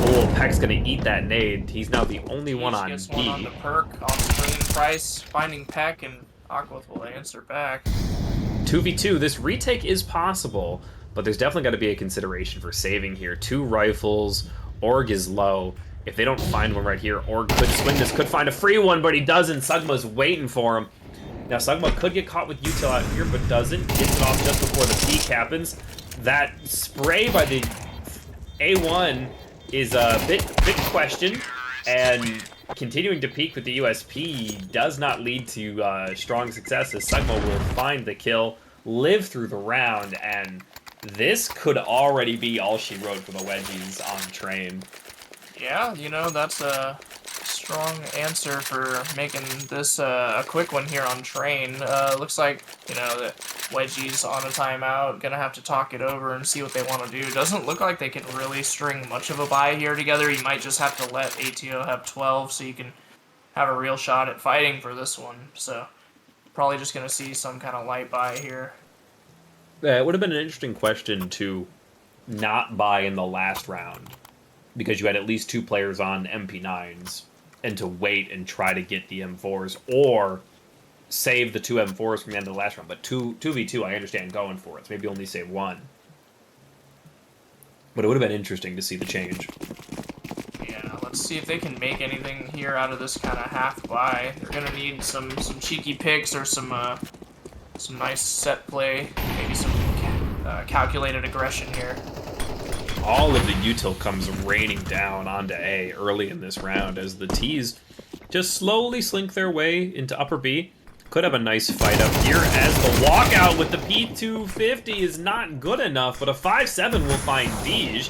Speaker 2: Oh, Peck's gonna eat that nade. He's now the only one on
Speaker 3: gets
Speaker 2: B.
Speaker 3: one on the perk, on screen. Price finding Peck, and Aquath will answer back.
Speaker 2: 2v2, this retake is possible, but there's definitely got to be a consideration for saving here. 2 rifles, Org is low. If they don't find one right here, Org could swing this, could find a free one, but he doesn't. Sugma's waiting for him. Now, Sugma could get caught with util out here, but doesn't. Gets it off just before the peak happens. That spray by the A1 is a bit question, and continuing to peak with the USP does not lead to strong success, as Sugma will find the kill, live through the round, and this could already be all she wrote for the Wedgies on train.
Speaker 3: Yeah, you know, that's a strong answer for making this a quick one here on train. Looks like, you know, that Wedgies on a timeout, gonna have to talk it over and see what they want to do. Doesn't look like they can really string much of a buy here together. You might just have to let ATO have 12 so you can have a real shot at fighting for this one. So, probably just gonna see some kind of light buy here.
Speaker 2: Yeah, it would have been an interesting question to not buy in the last round, because you had at least 2 players on MP9s, and to wait and try to get the M4s, or save the 2 M4s from the end of the last round. But 2v2, I understand going for it, so maybe only save 1. But it would have been interesting to see the change.
Speaker 3: Yeah, let's see if they can make anything here out of this kind of half buy. They're gonna need some cheeky picks or some nice set play, maybe some calculated aggression here.
Speaker 2: All of the util comes raining down onto A early in this round as the T's just slowly slink their way into upper B. Could have a nice fight up here as the walkout with the P250 is not good enough, but a 5-7 will find Deej.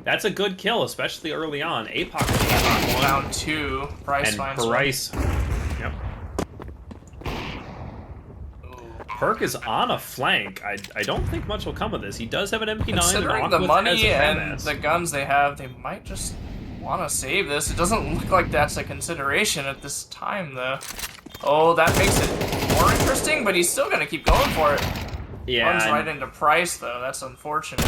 Speaker 2: That's a good kill, especially early on. APOC
Speaker 3: round 2. Price
Speaker 2: and
Speaker 3: finds
Speaker 2: Price. Yep. Perk is on a flank. I don't think much will come of this. He does have an MP9.
Speaker 3: Considering
Speaker 2: and
Speaker 3: the
Speaker 2: Aquath
Speaker 3: money
Speaker 2: has a
Speaker 3: and
Speaker 2: FAMAS.
Speaker 3: the guns they have, they might just want to save this. It doesn't look like that's a consideration at this time, though. Oh, that makes it more interesting, but he's still going to keep going for it.
Speaker 2: Yeah.
Speaker 3: Runs right into Price, though. That's unfortunate.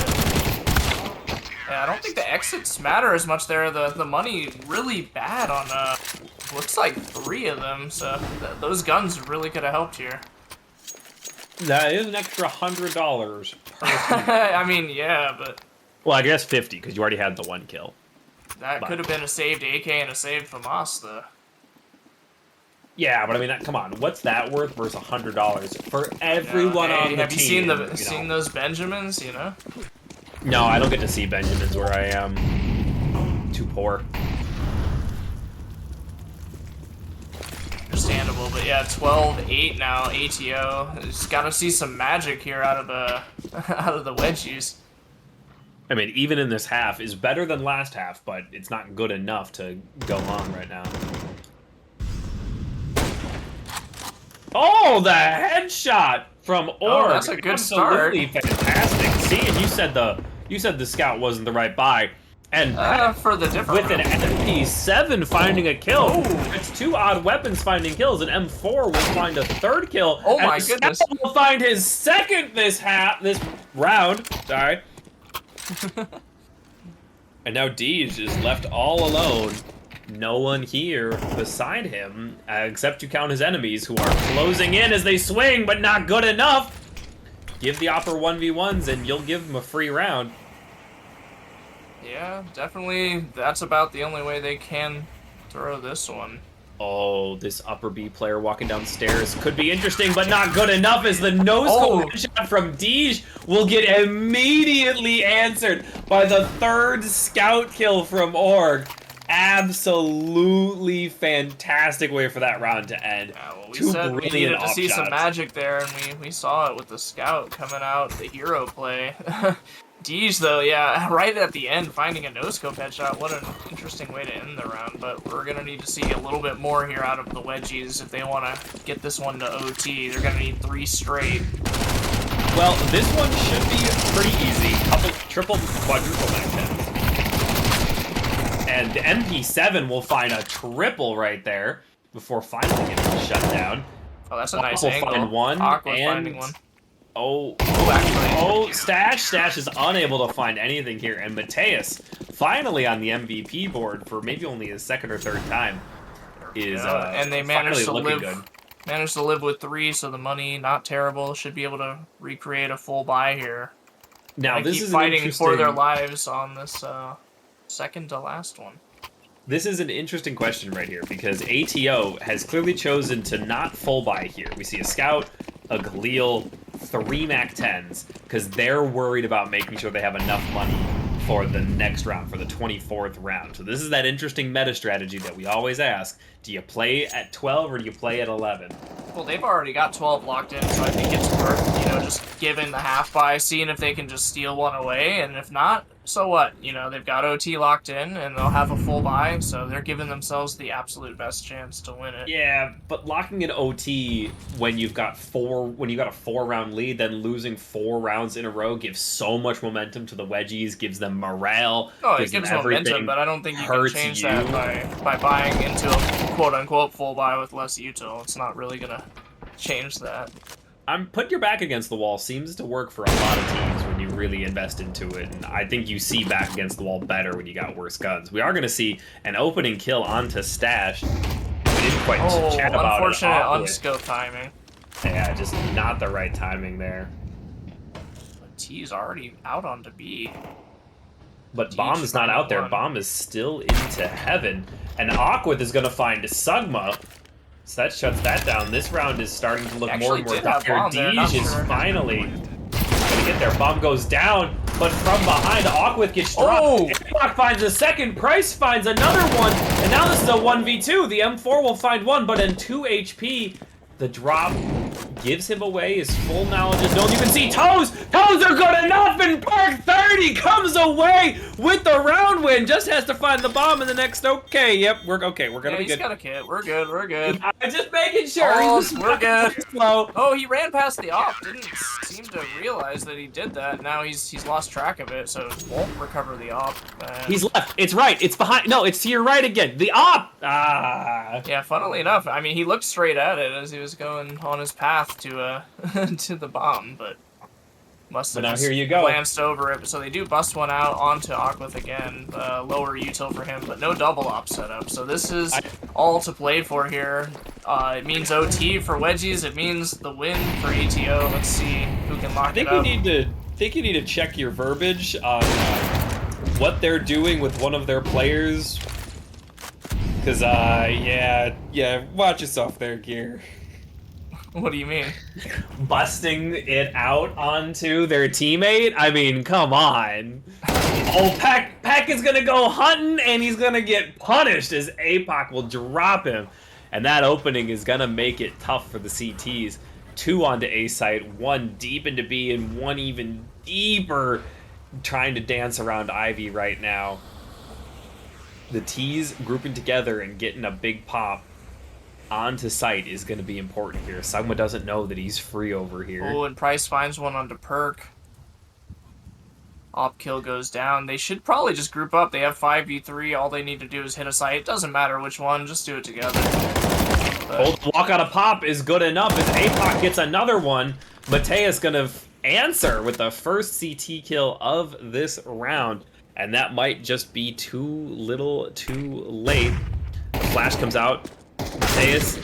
Speaker 3: Yeah, I don't think the exits matter as much there. The money really bad on, looks like 3 of them, so those guns really could have helped here.
Speaker 2: That is an extra $100 per team.
Speaker 3: I mean, yeah, but
Speaker 2: Well, I guess 50, because you already had the 1 kill.
Speaker 3: that could have been a saved AK and a saved FAMAS, though.
Speaker 2: Yeah, but I mean, come on. What's that worth versus $100 for everyone
Speaker 3: Hey,
Speaker 2: on the
Speaker 3: have
Speaker 2: team?
Speaker 3: you seen those Benjamins, you know?
Speaker 2: No, I don't get to see Benjamins where I am. Too poor.
Speaker 3: Understandable, but yeah, 12-8 now, ATO. Just gotta see some magic here out of the out of the Wedgies.
Speaker 2: I mean, even in this half is better than last half, but it's not good enough to go on right now. Oh, the headshot from Org.
Speaker 3: Oh, that's a good start.
Speaker 2: Absolutely fantastic. See, and you said the scout wasn't the right buy. And
Speaker 3: For the different
Speaker 2: with an MP7 finding a kill, it's 2 odd weapons finding kills. An M4 will find a 3rd kill.
Speaker 3: Oh
Speaker 2: and
Speaker 3: my
Speaker 2: the
Speaker 3: goodness!
Speaker 2: Scout will find his 2nd this round. Sorry. And now Deej is left all alone. No one here beside him, except you count his enemies, who are closing in as they swing, but not good enough. Give the Opper 1v1s, and you'll give him a free round.
Speaker 3: Yeah, definitely. That's about the only way they can throw this one.
Speaker 2: Oh, this upper B player walking down the stairs could be interesting, but not good enough, as the no-scope shot from Deej will get immediately answered by the 3rd scout kill from Org. Absolutely fantastic way for that round to end.
Speaker 3: Yeah, well, we
Speaker 2: 2
Speaker 3: said we
Speaker 2: brilliant
Speaker 3: needed to see some
Speaker 2: offshots.
Speaker 3: magic there, and we saw it with the scout coming out, the hero play. Deej, though, yeah, right at the end, finding a no-scope headshot. What an interesting way to end the round, but we're going to need to see a little bit more here out of the Wedgies if they want to get this one to OT. They're going to need 3 straight.
Speaker 2: Well, this one should be pretty easy. Couple, triple, quadruple back hits. And MP7 will find a triple right there before finally getting shut down.
Speaker 3: Oh, that's a nice
Speaker 2: Will
Speaker 3: angle.
Speaker 2: find one,
Speaker 3: Aqua
Speaker 2: and
Speaker 3: finding one.
Speaker 2: Oh,
Speaker 3: actually.
Speaker 2: Stash is unable to find anything here, and Mateus, finally on the MVP board for maybe only his second or third time, is
Speaker 3: And they
Speaker 2: finally
Speaker 3: managed to
Speaker 2: looking good.
Speaker 3: live with 3, so the money not terrible. Should be able to recreate a full buy here.
Speaker 2: Now,
Speaker 3: Gonna
Speaker 2: this
Speaker 3: keep
Speaker 2: is an
Speaker 3: fighting for their
Speaker 2: interesting
Speaker 3: lives on this second to last one.
Speaker 2: This is an interesting question right here because ATO has clearly chosen to not full buy here. We see a Scout, a Galil, 3 Mac 10s because they're worried about making sure they have enough money for the next round, for the 24th round. So this is that interesting meta strategy that we always ask. Do you play at 12 or do you play at 11?
Speaker 3: Well, they've already got 12 locked in, so I think it's worth, just giving the half buy, seeing if they can just steal one away, and if not, so what? They've got OT locked in, and they'll have a full buy, so they're giving themselves the absolute best chance to win it.
Speaker 2: Yeah, but locking in OT when you've got a 4-round lead, then losing 4 rounds in a row gives so much momentum to the Wedgies, gives them morale,
Speaker 3: Oh, it
Speaker 2: gives them
Speaker 3: gives momentum,
Speaker 2: everything,
Speaker 3: but I don't think you can
Speaker 2: hurts
Speaker 3: change
Speaker 2: you.
Speaker 3: that by buying into a quote-unquote full buy with less util. It's not really gonna change that.
Speaker 2: Put your back against the wall seems to work for a lot of teams when you really invest into it, and I think you see back against the wall better when you got worse guns. We are going to see an opening kill onto Stash. We didn't quite chat about it.
Speaker 3: Unfortunate unscope timing.
Speaker 2: Yeah, just not the right timing there.
Speaker 3: But T's already out onto B.
Speaker 2: But Bomb is not out there. Bomb is still into heaven, and Aquith is going to find Sugma. So that shuts that down. This round is starting to look more and more dire. Deej is finally gonna get there. Bomb goes down, but from behind, Aquith gets dropped.
Speaker 3: Oh!
Speaker 2: Airlock finds a second. Price finds another one, and now this is a 1v2. The M4 will find one, but in 2 HP, the drop gives him away. His full knowledge is known. You can see Toes! Toes are good enough, and Park 30 comes away with the round win. Just has to find the bomb in the next. Okay, yep, we're gonna be good.
Speaker 3: He's got a kit. We're good.
Speaker 2: I'm just making sure.
Speaker 3: Oh, we're good.
Speaker 2: Slow.
Speaker 3: Oh, he ran past the op. Didn't seem to realize that he did that. Now he's lost track of it, so won't recover the op.
Speaker 2: He's left. It's right. It's behind. No, it's to your right again. The op.
Speaker 3: Yeah, funnily enough, I mean, he looked straight at it as he was going on his path to to the bomb, but must have just glanced over it. So they do bust one out onto Aquith again, lower util for him, but no double op setup. So this is all to play for here. It means OT for Wedgies. It means the win for ATO. Let's see who can lock it up.
Speaker 2: I think you need to check your verbiage on what they're doing with one of their players. Cause yeah, watch yourself there, Gear.
Speaker 3: What do you mean?
Speaker 2: Busting it out onto their teammate? I mean, come on. Oh, Pack is gonna go hunting, and he's gonna get punished as APOC will drop him. And that opening is gonna make it tough for the CTs. 2 onto A site, 1 deep into B, and 1 even deeper trying to dance around Ivy right now. The T's grouping together and getting a big pop onto site is going to be important here. Sugma doesn't know that he's free over here.
Speaker 3: Oh, and Price finds one onto Perk. Op kill goes down. They should probably just group up. They have 5v3. All they need to do is hit a site. It doesn't matter which one. Just do it together.
Speaker 2: Walk out of pop is good enough as APOC gets another one. Mateus going to answer with the first CT kill of this round. And that might just be too little too late. The flash comes out. Mateus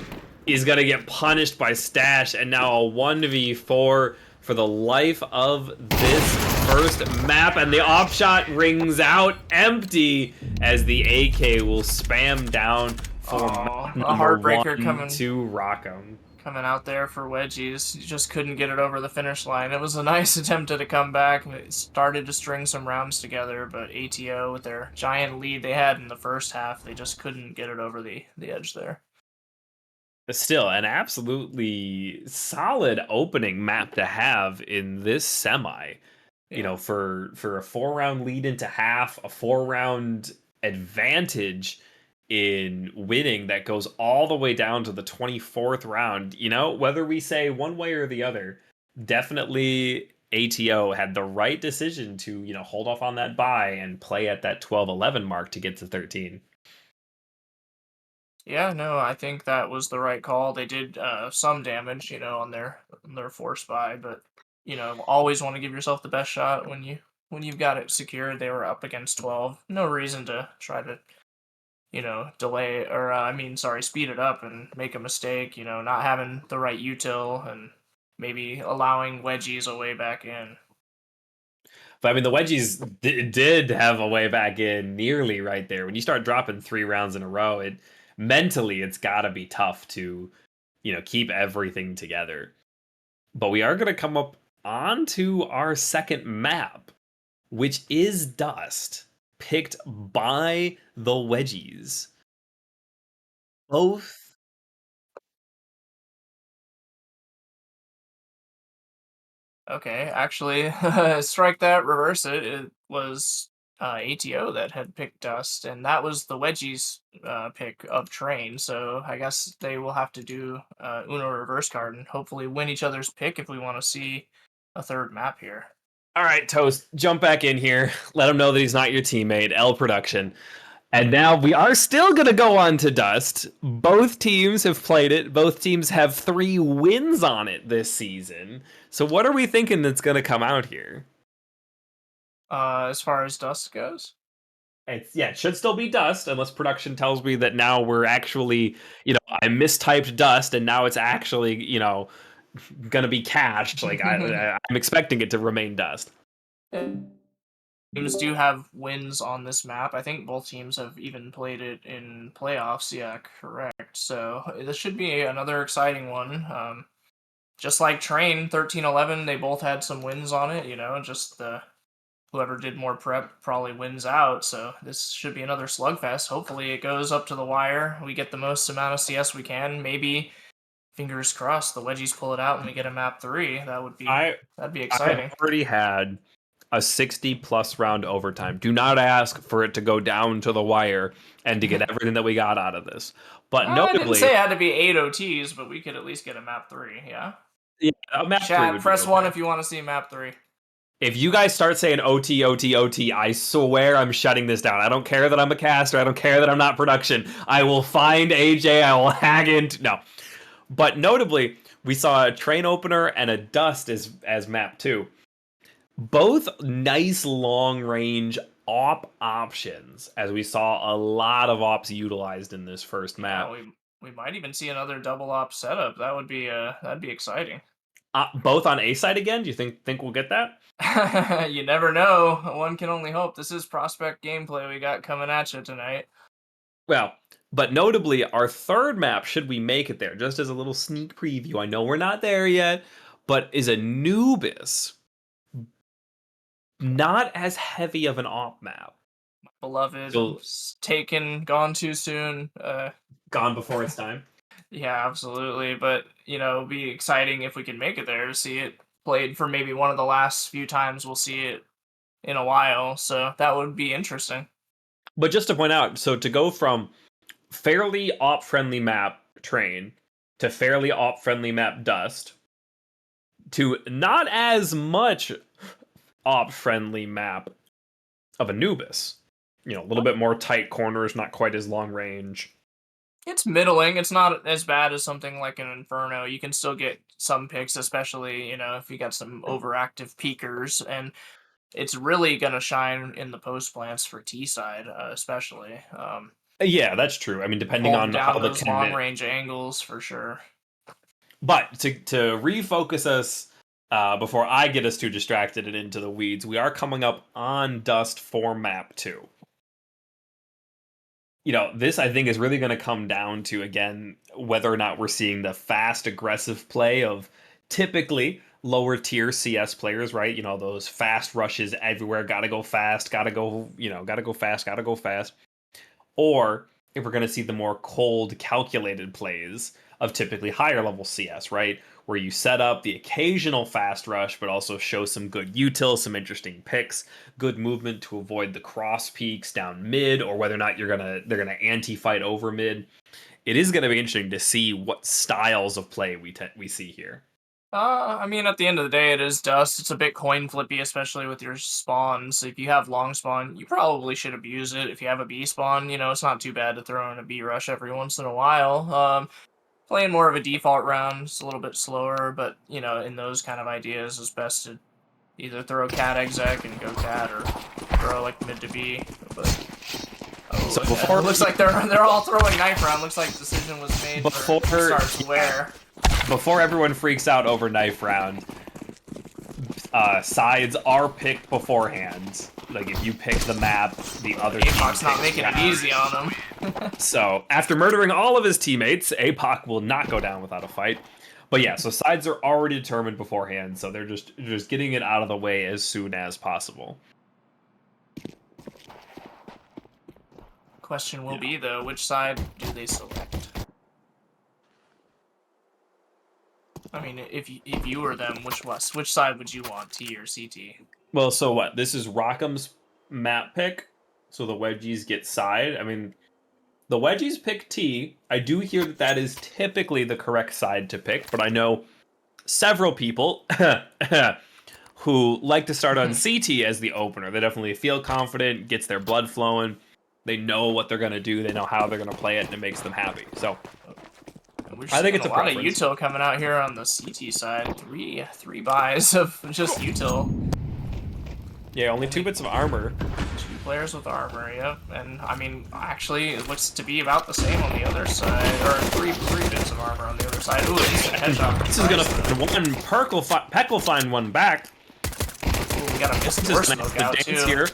Speaker 2: is going to get punished by Stash, and now a 1v4 for the life of this first map, and the op shot rings out empty as the AK will spam down for
Speaker 3: a heartbreaker coming
Speaker 2: to Rockem.
Speaker 3: Coming out there for Wedgies. You just couldn't get it over the finish line. It was a nice attempt at a comeback. It started to string some rounds together, but ATO, with their giant lead they had in the first half, they just couldn't get it over the edge there.
Speaker 2: Still, an absolutely solid opening map to have in this semi. Yeah. You know, for a 4-round lead into half, a 4-round advantage in winning that goes all the way down to the 24th round. You know, whether we say one way or the other, definitely ATO had the right decision to, hold off on that buy and play at that 12-11 mark to get to 13.
Speaker 3: Yeah, no, I think that was the right call. They did some damage, on their force buy, but always want to give yourself the best shot when you've got it secured. They were up against 12. No reason to try to delay or sorry, speed it up and make a mistake. Not having the right util and maybe allowing Wedgies a way back in.
Speaker 2: But I mean, the Wedgies did have a way back in nearly right there. When you start dropping 3 rounds in a row, it mentally it's got to be tough to keep everything together. But we are going to come up onto our second map, which is Dust, picked by the Wedgies. Both.
Speaker 3: Okay, actually, strike that, reverse it. It was ATO that had picked Dust, and that was the Wedgies pick of Train. So I guess they will have to do Uno reverse card and hopefully win each other's pick if we want to see a third map here.
Speaker 2: All right, Toast, jump back in here. Let him know that he's not your teammate. L Production. And now we are still going to go on to Dust. Both teams have played it. Both teams have 3 wins on it this season. So what are we thinking that's going to come out here?
Speaker 3: As far as Dust goes?
Speaker 2: It should still be Dust, unless production tells me that now we're actually, I mistyped Dust, and now it's actually, going to be cached. Like, I'm expecting it to remain Dust.
Speaker 3: Teams do have wins on this map. I think both teams have even played it in playoffs. Yeah, correct. So this should be another exciting one. Just like Train 13-11, they both had some wins on it. Just whoever did more prep probably wins out. So this should be another slugfest. Hopefully it goes up to the wire. We get the most amount of CS we can. Maybe, fingers crossed, the Wedgies pull it out and we get a map 3. That'd be exciting.
Speaker 2: I've already had a 60+ round overtime. Do not ask for it to go down to the wire and to get everything that we got out of this. But
Speaker 3: I didn't
Speaker 2: notably,
Speaker 3: say it had to be 8 OTs, but we could at least get a map 3. Yeah.
Speaker 2: yeah, a map 3
Speaker 3: Chat,
Speaker 2: would
Speaker 3: press
Speaker 2: be
Speaker 3: 1
Speaker 2: okay.
Speaker 3: if you want to see map 3.
Speaker 2: If you guys start saying OT, OT, OT, I swear I'm shutting this down. I don't care that I'm a caster. I don't care that I'm not production. I will find AJ. I will hag into... No. But notably, we saw a Train opener and a Dust as map 2. Both nice long-range op options, as we saw a lot of ops utilized in this first map.
Speaker 3: Yeah, we might even see another double op setup. That'd be exciting.
Speaker 2: Both on A side again? Do you think we'll get that?
Speaker 3: You never know. One can only hope. This is prospect gameplay we got coming at you tonight.
Speaker 2: Well, but notably, our third map, should we make it there, just as a little sneak preview, I know we're not there yet, but is Anubis. Not as heavy of an op map.
Speaker 3: Beloved,
Speaker 2: So,
Speaker 3: taken, gone too soon.
Speaker 2: gone before its time.
Speaker 3: Yeah, absolutely. But, it'd be exciting if we can make it there to see it played for maybe one of the last few times we'll see it in a while. So that would be interesting.
Speaker 2: But just to point out, so to go from fairly op-friendly map Train to fairly op-friendly map Dust to not as much op-friendly map of Anubis. A little bit more tight corners, not quite as long range.
Speaker 3: It's middling. It's not as bad as something like an Inferno. You can still get some picks, especially, if you got some overactive peekers. And it's really going to shine in the post plants for T side, especially.
Speaker 2: Yeah, that's true. I mean, depending on
Speaker 3: down
Speaker 2: how the
Speaker 3: those long range angles, for sure.
Speaker 2: But to refocus us before I get us too distracted and into the weeds, we are coming up on Dust for map 2. This I think is really going to come down to, again, whether or not we're seeing the fast, aggressive play of typically lower tier CS players, right? Those fast rushes everywhere, gotta go fast, gotta go fast, gotta go fast. Or if we're going to see the more cold, calculated plays of typically higher level CS, right? Where you set up the occasional fast rush, but also show some good util, some interesting picks, good movement to avoid the cross peaks down mid, or whether or not they're gonna anti-fight over mid. It is going to be interesting to see what styles of play we see here.
Speaker 3: At the end of the day, it is Dust. It's a bit coin flippy, especially with your spawns. If you have long spawn, you probably should abuse it. If you have a B spawn, it's not too bad to throw in a B rush every once in a while. playing more of a default round. It's a little bit slower, but, you know, in those kind of ideas, it's best to either throw cat exec and go cat, or throw like mid to B. But
Speaker 2: So before
Speaker 3: it looks like they're all throwing knife round. Looks like decision was made
Speaker 2: Before-
Speaker 3: for starts where.
Speaker 2: Before everyone freaks out over knife round, sides are picked beforehand. Like, if you pick the map, the other team
Speaker 3: APOC's not
Speaker 2: picks
Speaker 3: making it
Speaker 2: round.
Speaker 3: easy on them.
Speaker 2: So, after murdering all of his teammates, APOC will not go down without a fight. But yeah, so sides are already determined beforehand, so they're just getting it out of the way as soon as possible.
Speaker 3: Question will be, though, which side do they select? I mean, if you were them, which side would you want, T or CT?
Speaker 2: Well, so what? This is Rockem's map pick, so the Wedgies get side. I mean, the Wedgies pick T. I do hear that that is typically the correct side to pick, but I know several people who like to start on CT as the opener. They definitely feel confident, gets their blood flowing. They know what they're going to do. They know how they're going to play it, and it makes them happy. So I think it's a
Speaker 3: lot of
Speaker 2: preference.
Speaker 3: util coming out here on the CT side. Three buys of just util.
Speaker 2: Yeah, only 2 bits of armor.
Speaker 3: 2 players with armor, yep. And I mean, actually, it looks to be about the same on the other side. Or three bits of armor on the other side. Ooh, instant headshot.
Speaker 2: This is gonna find one. Peck will find one back.
Speaker 3: Ooh, we got a missed
Speaker 2: This
Speaker 3: door
Speaker 2: is gonna
Speaker 3: smoke
Speaker 2: have
Speaker 3: out
Speaker 2: to dance
Speaker 3: too.
Speaker 2: here.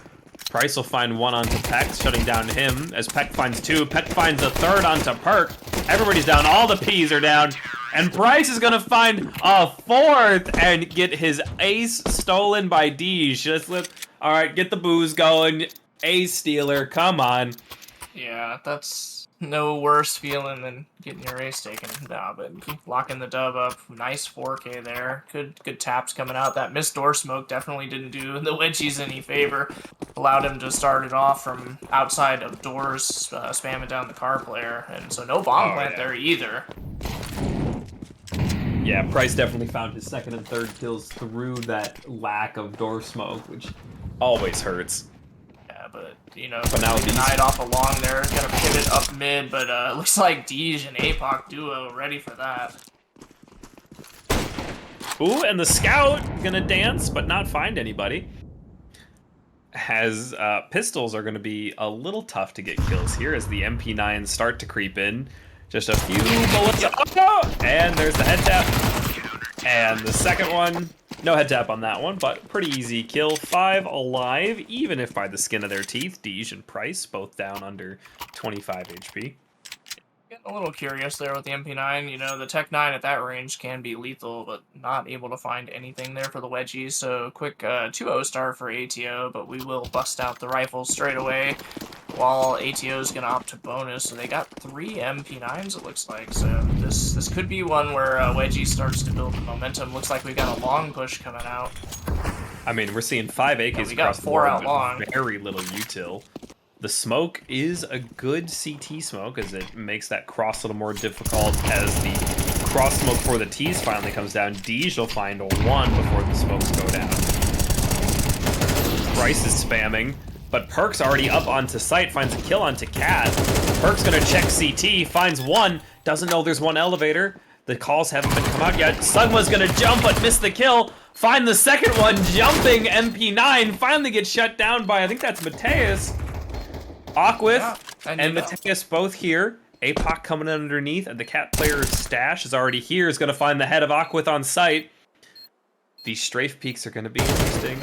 Speaker 2: Price will find one onto Peck, shutting down him. As Peck finds 2, Peck finds a 3rd onto Perk. Everybody's down. All the P's are down. And Bryce is gonna find a 4th and get his ace stolen by Deej. All right, get the booze going. Ace stealer, come on.
Speaker 3: Yeah, that's no worse feeling than getting your ace taken. Nah, but locking the dub up. Nice 4K there. Good taps coming out. That missed door smoke definitely didn't do the Wedgies any favor. Allowed him to start it off from outside of doors, spamming down the car player. And so no bomb plant there either.
Speaker 2: Yeah, Price definitely found his 2nd and 3rd kills through that lack of door smoke, which always hurts.
Speaker 3: Yeah, but, you know,
Speaker 2: But now
Speaker 3: denied off along there. Gonna pivot up mid, but looks like Deej and APOC duo ready for that.
Speaker 2: Ooh, and the scout gonna dance, but not find anybody. Has pistols are gonna be a little tough to get kills here as the MP9s start to creep in. Just a few bullets. Oh, and there's the head tap. And the second one, no head tap on that one, but pretty easy kill. 5 alive, even if by the skin of their teeth. Deej and Price both down under 25 HP.
Speaker 3: Getting a little curious there with the MP9. You know, the Tech 9 at that range can be lethal, but not able to find anything there for the Wedgies. So quick 2-0 start for ATO, but we will bust out the rifles straight away while ATO is going to opt to bonus. So they got 3 MP9s, it looks like. So this could be one where Wedgie starts to build the momentum. Looks like we got a long push coming out.
Speaker 2: I mean, we're seeing 5 AKs
Speaker 3: we got
Speaker 2: across the
Speaker 3: 4
Speaker 2: board,
Speaker 3: out
Speaker 2: but
Speaker 3: long.
Speaker 2: very little util. The smoke is a good CT smoke, as it makes that cross a little more difficult. As the cross smoke for the T's finally comes down, Deej will find 1 before the smokes go down. Bryce is spamming, but Perk's already up onto site, finds a kill onto Cat. Perk's gonna check CT, finds 1, doesn't know there's 1 elevator. The calls haven't been come out yet. Sugma's gonna jump but miss the kill. Find the second one, jumping MP9, finally gets shut down by, I think that's Mateus. Aquith and Mateus both here. APOC coming in underneath, and the Cat player's stash is already here. Is going to find the head of Aquith on site. These strafe peeks are going to be interesting.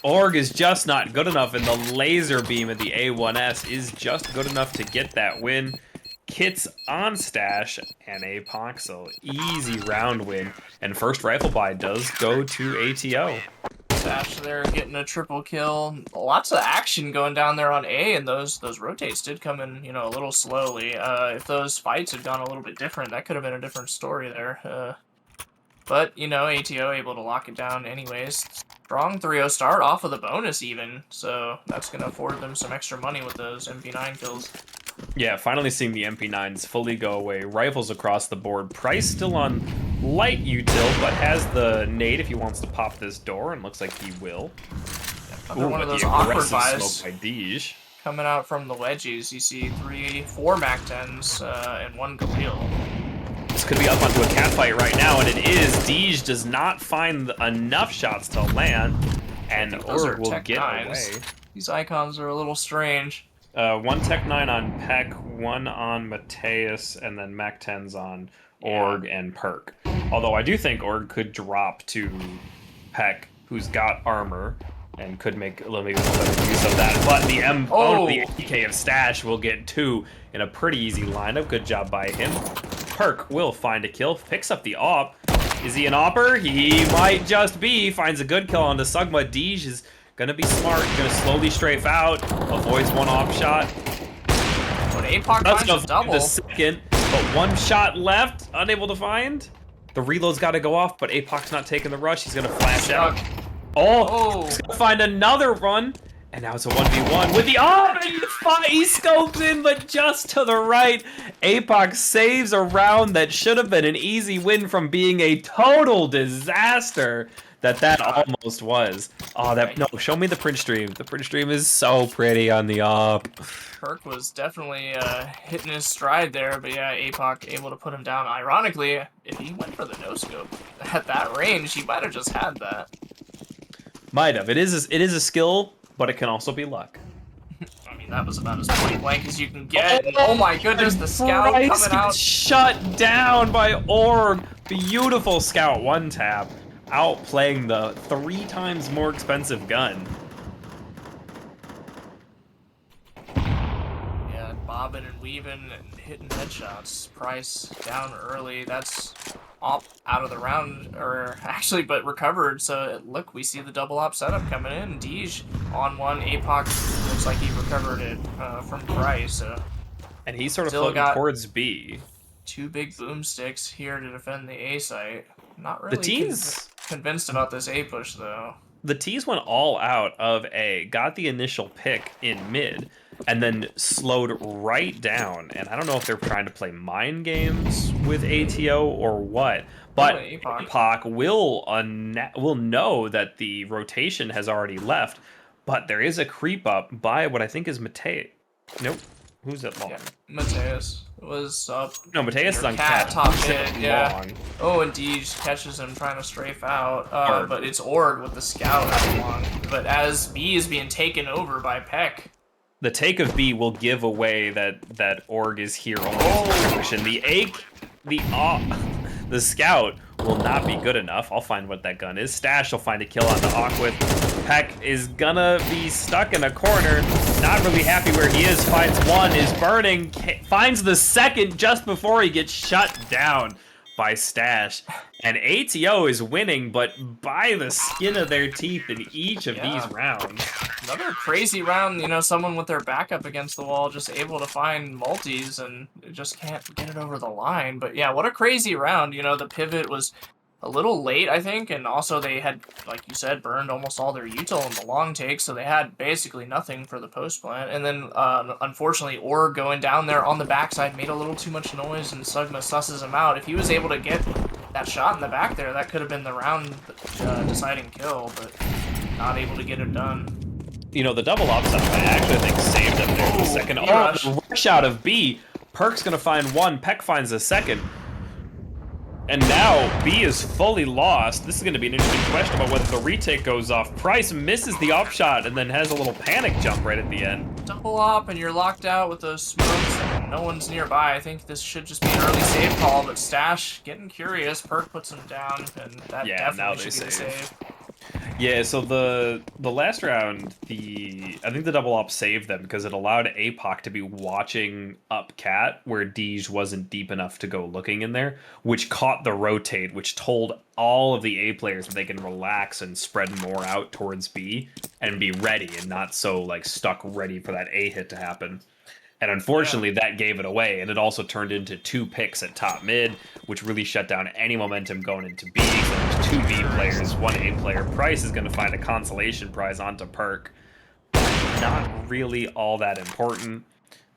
Speaker 2: Org is just not good enough, and the laser beam of the A1S is just good enough to get that win. Kits on stash and APOC, so easy round win. And first rifle buy does go to ATO.
Speaker 3: Stash there getting a triple kill. Lots of action going down there on A, and those rotates did come in, you know, a little slowly. If those fights had gone a little bit different, that could have been a different story there. But, you know, ATO able to lock it down anyways. Strong 3-0 start off of the bonus even, so that's going to afford them some extra money with those MP9 kills.
Speaker 2: Yeah, finally seeing the MP9s fully go away. Rifles across the board. Price still on light util, but has the nade if he wants to pop this door, and looks like he will.
Speaker 3: Another one of those
Speaker 2: the
Speaker 3: awkward
Speaker 2: aggressive
Speaker 3: buys.
Speaker 2: smoke by Deej.
Speaker 3: coming out from the Wedgies. You see 4 MAC-10s and 1 Khalil.
Speaker 2: This could be up onto a catfight right now, and it is. Deej does not find enough shots to land, and Org will get away.
Speaker 3: These icons are a little strange.
Speaker 2: 1 Tech 9 on Peck, 1 on Mateus, and then MAC-10s on Org and Perk. Although I do think Org could drop to Peck, who's got armor, and could make a little bit of use of that. But the the APK of Stash will get 2 in a pretty easy lineup. Good job by him. Perk will find a kill, picks up the op. Is he an opper? He might just be. Finds a good kill onto Sugma. Deej is gonna be smart, gonna slowly strafe out, avoids 1 op shot.
Speaker 3: But APOC finds a double.
Speaker 2: The second, but 1 shot left, unable to find. The reload's gotta go off, but APOC's not taking the rush. He's gonna flash out. Oh, he's gonna find another run. And now it's a 1v1 with the op, and he scopes in, but just to the right. APOC saves a round that should have been an easy win from being a total disaster that almost was. Oh, no, show me the print stream. The print stream is so pretty on the op.
Speaker 3: Perk was definitely hitting his stride there, but yeah, APOC able to put him down. Ironically, if he went for the no-scope at that range, he might have just had that.
Speaker 2: Might have. It is a skill, but it can also be luck.
Speaker 3: I mean, that was about as point blank as you can get. And, oh my goodness, the scout coming out.
Speaker 2: Shut down by Org. Beautiful scout 1 tap. Outplaying the 3 times more expensive gun.
Speaker 3: Yeah, bobbing and weaving and hitting headshots. Price down early. That's op out of the round, or actually, but recovered. So look, we see the double op setup coming in. Deej on 1. APOC looks like he recovered it from Price.
Speaker 2: And he's sort of floating towards B.
Speaker 3: 2 big boomsticks here to defend the A site. Not really
Speaker 2: the T's
Speaker 3: convinced about this A push though.
Speaker 2: The T's went all out of A, got the initial pick in mid, and then slowed right down. And I don't know if they're trying to play mind games with ATO or what, but APOC will know that the rotation has already left, but there is a creep up by what I think is Mateus. Nope. Who's at long?
Speaker 3: Yeah, Mateus was up.
Speaker 2: No, Mateus is on
Speaker 3: cat top mid. Yeah.
Speaker 2: Long.
Speaker 3: Oh, and Deej catches him trying to strafe out. But it's Org with the scout at long. But as B is being taken over by Peck.
Speaker 2: The take of B will give away that Org is here almost. The scout will not be good enough. I'll find what that gun is. Stash will find a kill on the Aquith. Peck is gonna be stuck in a corner. Not really happy where he is. Finds 1, is burning. Finds the second just before he gets shut down by Stash. And ATO is winning, but by the skin of their teeth in each of these rounds.
Speaker 3: Another crazy round, you know, someone with their back up against the wall just able to find multis and just can't get it over the line. But yeah, what a crazy round. You know, the pivot was a little late, I think, and also they had, like you said, burned almost all their util in the long take, so they had basically nothing for the post plant. And then, unfortunately, Org going down there on the backside made a little too much noise, and Sugma susses him out. If he was able to get that shot in the back there, that could have been the round deciding kill, but not able to get it done.
Speaker 2: You know, the double op setup, I actually think saved them there for the second. Rush out of B. Perk's gonna find 1, Peck finds the second. And now B is fully lost. This is going to be an interesting question about whether the retake goes off. Price misses the op shot and then has a little panic jump right at the end.
Speaker 3: Double op and you're locked out with those smokes and no one's nearby. I think this should just be an early save call, but Stash getting curious. Perk puts him down, and that definitely should be the save.
Speaker 2: Yeah, so the last round, I think the double op saved them because it allowed APOC to be watching up cat where Deej wasn't deep enough to go looking in there, which caught the rotate, which told all of the A players that they can relax and spread more out towards B and be ready and not so like stuck ready for that A hit to happen. And unfortunately, that gave it away, and it also turned into 2 picks at top mid, which really shut down any momentum going into B. So there's 2 B players, 1 A player. Price is going to find a consolation prize onto Perk. Not really all that important.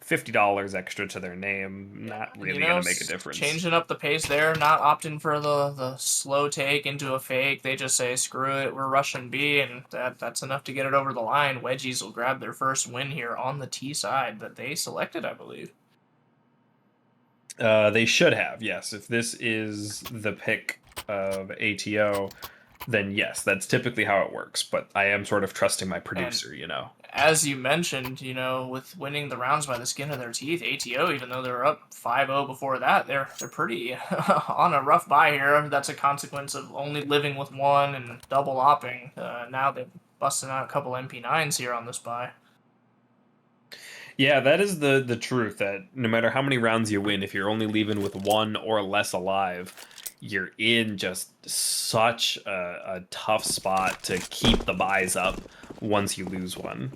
Speaker 2: $50 extra to their name, not really going to make a difference.
Speaker 3: Changing up the pace there, not opting for the slow take into a fake. They just say, screw it, we're rushing B, and that's enough to get it over the line. Wedgies will grab their first win here on the T side that they selected, I believe.
Speaker 2: They should have, yes. If this is the pick of ATO, then yes, that's typically how it works. But I am sort of trusting my producer, you know.
Speaker 3: As you mentioned, with winning the rounds by the skin of their teeth, ATO, even though they're up 5-0 before that, they're pretty on a rough bye here. That's a consequence of only living with one and double opping. Now they're busting out a couple MP9s here on this bye.
Speaker 2: Yeah, that is the truth, that no matter how many rounds you win, if you're only leaving with one or less alive, you're in just such a tough spot to keep the buys up once you lose one.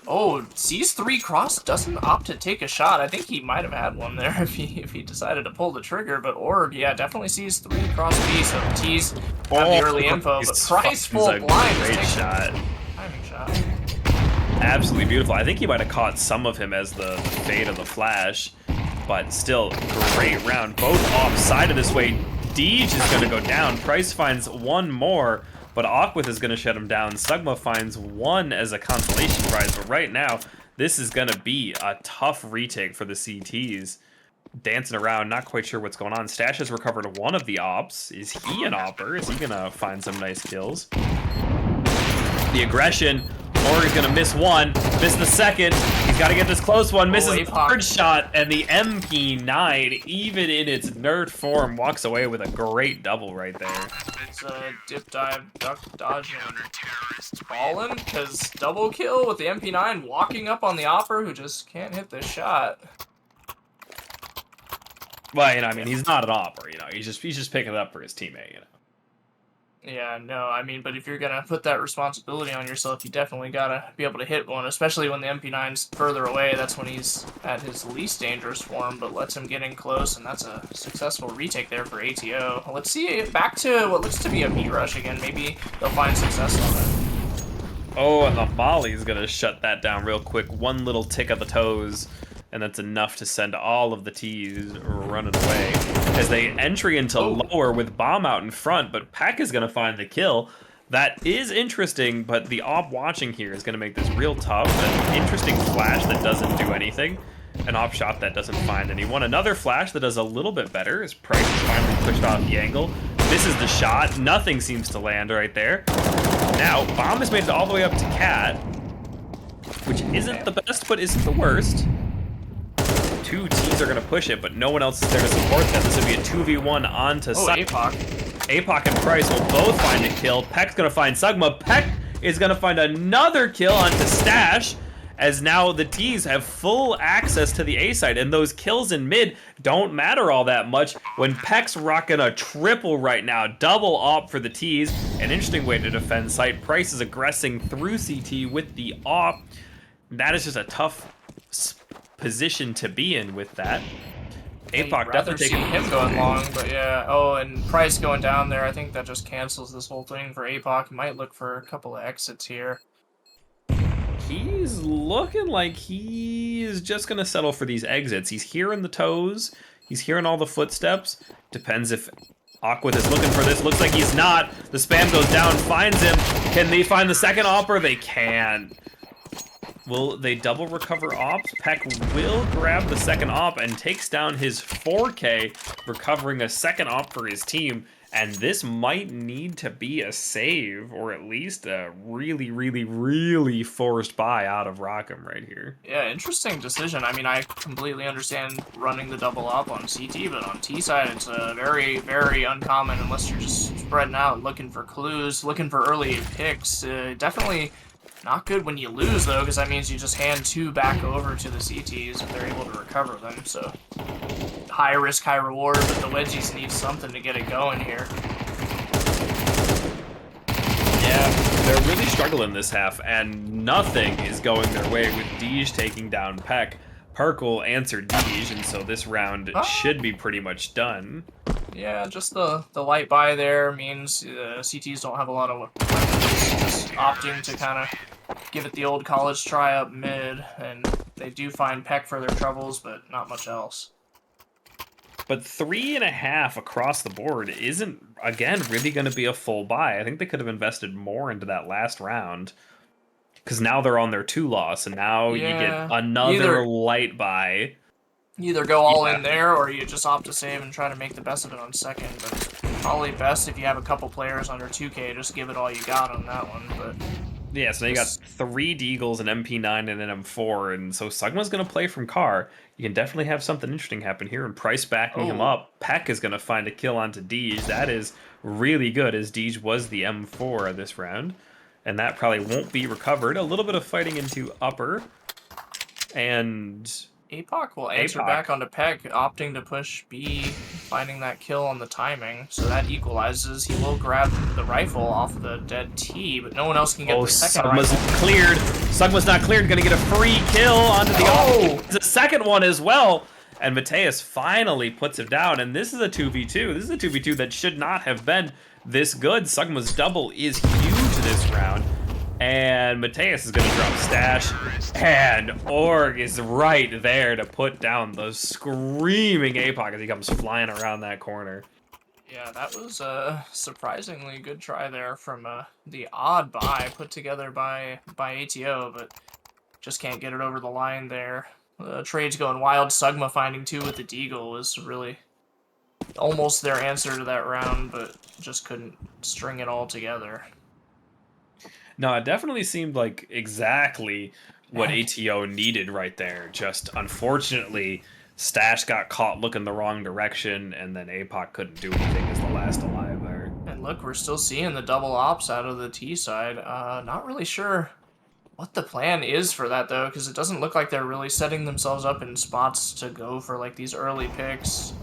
Speaker 3: Oh, sees 3 cross, doesn't opt to take a shot. I think he might have had one there if he decided to pull the trigger, but Orb, yeah, definitely sees 3 cross B, so the T's have the early info, but Price full blind.
Speaker 2: Great shot.
Speaker 3: Timing shot.
Speaker 2: Absolutely beautiful. I think he might have caught some of him as the fade of the flash, but still, great round. Both offside of this way. Deej is going to go down. Price finds one more, but Aquith is going to shut him down. Sugma finds one as a consolation prize, but right now, this is going to be a tough retake for the CTs. Dancing around, not quite sure what's going on. Stash has recovered one of the ops. Is he an opper? Is he going to find some nice kills? The aggression. Or he's going to miss one, miss the second. He's got to get this close one, misses the third shot, and the MP9, even in its nerd form, walks away with a great double right there.
Speaker 3: It's a dip dive, duck, dodge, and ballin', because double kill with the MP9 walking up on the opper who just can't hit this shot.
Speaker 2: Well, I mean, he's not an opper, he's just picking it up for his teammate,
Speaker 3: Yeah, no, I mean, but if you're going to put that responsibility on yourself, you definitely got to be able to hit one, especially when the MP9's further away. That's when he's at his least dangerous form, but lets him get in close, and that's a successful retake there for ATO. Let's see, back to what looks to be a meat rush again. Maybe they'll find success on it.
Speaker 2: Oh, and the Molly's going to shut that down real quick. One little tick of the toes, and that's enough to send all of the T's running away. As they entry into lower with bomb out in front, but Peck is going to find the kill. That is interesting, but the op watching here is going to make this real tough. An interesting flash that doesn't do anything. An op shot that doesn't find anyone. Another flash that does a little bit better as Price is finally pushed off the angle. Misses the shot. Nothing seems to land right there. Now, bomb has made it all the way up to Cat, which isn't the best, but isn't the worst. 2 T's are going to push it, but no one else is there to support them. This would be a 2v1 onto Sugma. APOC and Price will both find a kill. Peck's going to find Sugma. Peck is going to find another kill onto Stash, as now the T's have full access to the A side, and those kills in mid don't matter all that much when Peck's rocking a triple right now. Double op for the T's. An interesting way to defend site. Price is aggressing through CT with the op. That is just a tough position to be in with that. APOC definitely taking
Speaker 3: him going long, but yeah. Oh, and Price going down there. I think that just cancels this whole thing for APOC. Might look for a couple of exits here.
Speaker 2: He's looking like he is just going to settle for these exits. He's hearing the toes. He's hearing all the footsteps. Depends if Aquith is looking for this. Looks like he's not. The spam goes down, finds him. Can they find the second opper? They can. Will they double recover ops? Peck will grab the second op and takes down his 4K, recovering a second op for his team. And this might need to be a save, or at least a really, really, really forced buy out of Rockem right here.
Speaker 3: Yeah, interesting decision. I mean, I completely understand running the double op on CT, but on T side, it's very, very uncommon unless you're just spreading out, looking for clues, looking for early picks. Definitely not good when you lose, though, because that means you just hand 2 back over to the CTs if they're able to recover them. So high risk, high reward, but the Wedgies need something to get it going here.
Speaker 2: Yeah, they're really struggling this half, and nothing is going their way with Deej taking down Peck. Perk will answer Deej, and so this round should be pretty much done.
Speaker 3: Yeah, just the light buy there means CTs don't have a lot of weapons, just opting to kind of give it the old college try up mid, and They do find Peck for their troubles, but not much else.
Speaker 2: But 3.5 across the board isn't, again, really going to be a full buy. I think they could have invested more into that last round. Because now they're on their 2 loss, and now you get
Speaker 3: Yeah.
Speaker 2: another light buy.
Speaker 3: You either go all in there, or you just opt to save and try to make the best of it on second. But probably best if you have a couple players under 2K, just give it all you got on that one. But
Speaker 2: Yeah, so now you got 3 Deagles, an MP9, and an M4, and so Sugma's going to play from car. You can definitely have something interesting happen here, and Price backing him up. Peck is going to find a kill onto Deej. That is really good, as Deej was the M4 of this round, and that probably won't be recovered. A little bit of fighting into upper, and
Speaker 3: APOC will answer back onto Peck, opting to push B, finding that kill on the timing, so that equalizes. He will grab the rifle off the dead T, but no one else can get the second rifle.
Speaker 2: Cleared. Sugma's not cleared. Gonna get a free kill onto the the second one as well. And Mateus finally puts it down, and this is a 2v2. This is a 2v2 that should not have been this good. Sugma's double is huge this round. And Mateus is going to drop Stash, and Org is right there to put down the screaming APOC as he comes flying around that corner.
Speaker 3: Yeah, that was a surprisingly good try there from the odd buy put together by ATO, but just can't get it over the line there. Trade's going wild. Sugma finding 2 with the Deagle was really almost their answer to that round, but just couldn't string it all together.
Speaker 2: No, it definitely seemed like exactly what ATO needed right there. Just unfortunately, Stash got caught looking the wrong direction, and then APOC couldn't do anything as the last alive there.
Speaker 3: And look, we're still seeing the double ops out of the T side. Not really sure what the plan is for that, though, because it doesn't look like they're really setting themselves up in spots to go for, like, these early picks.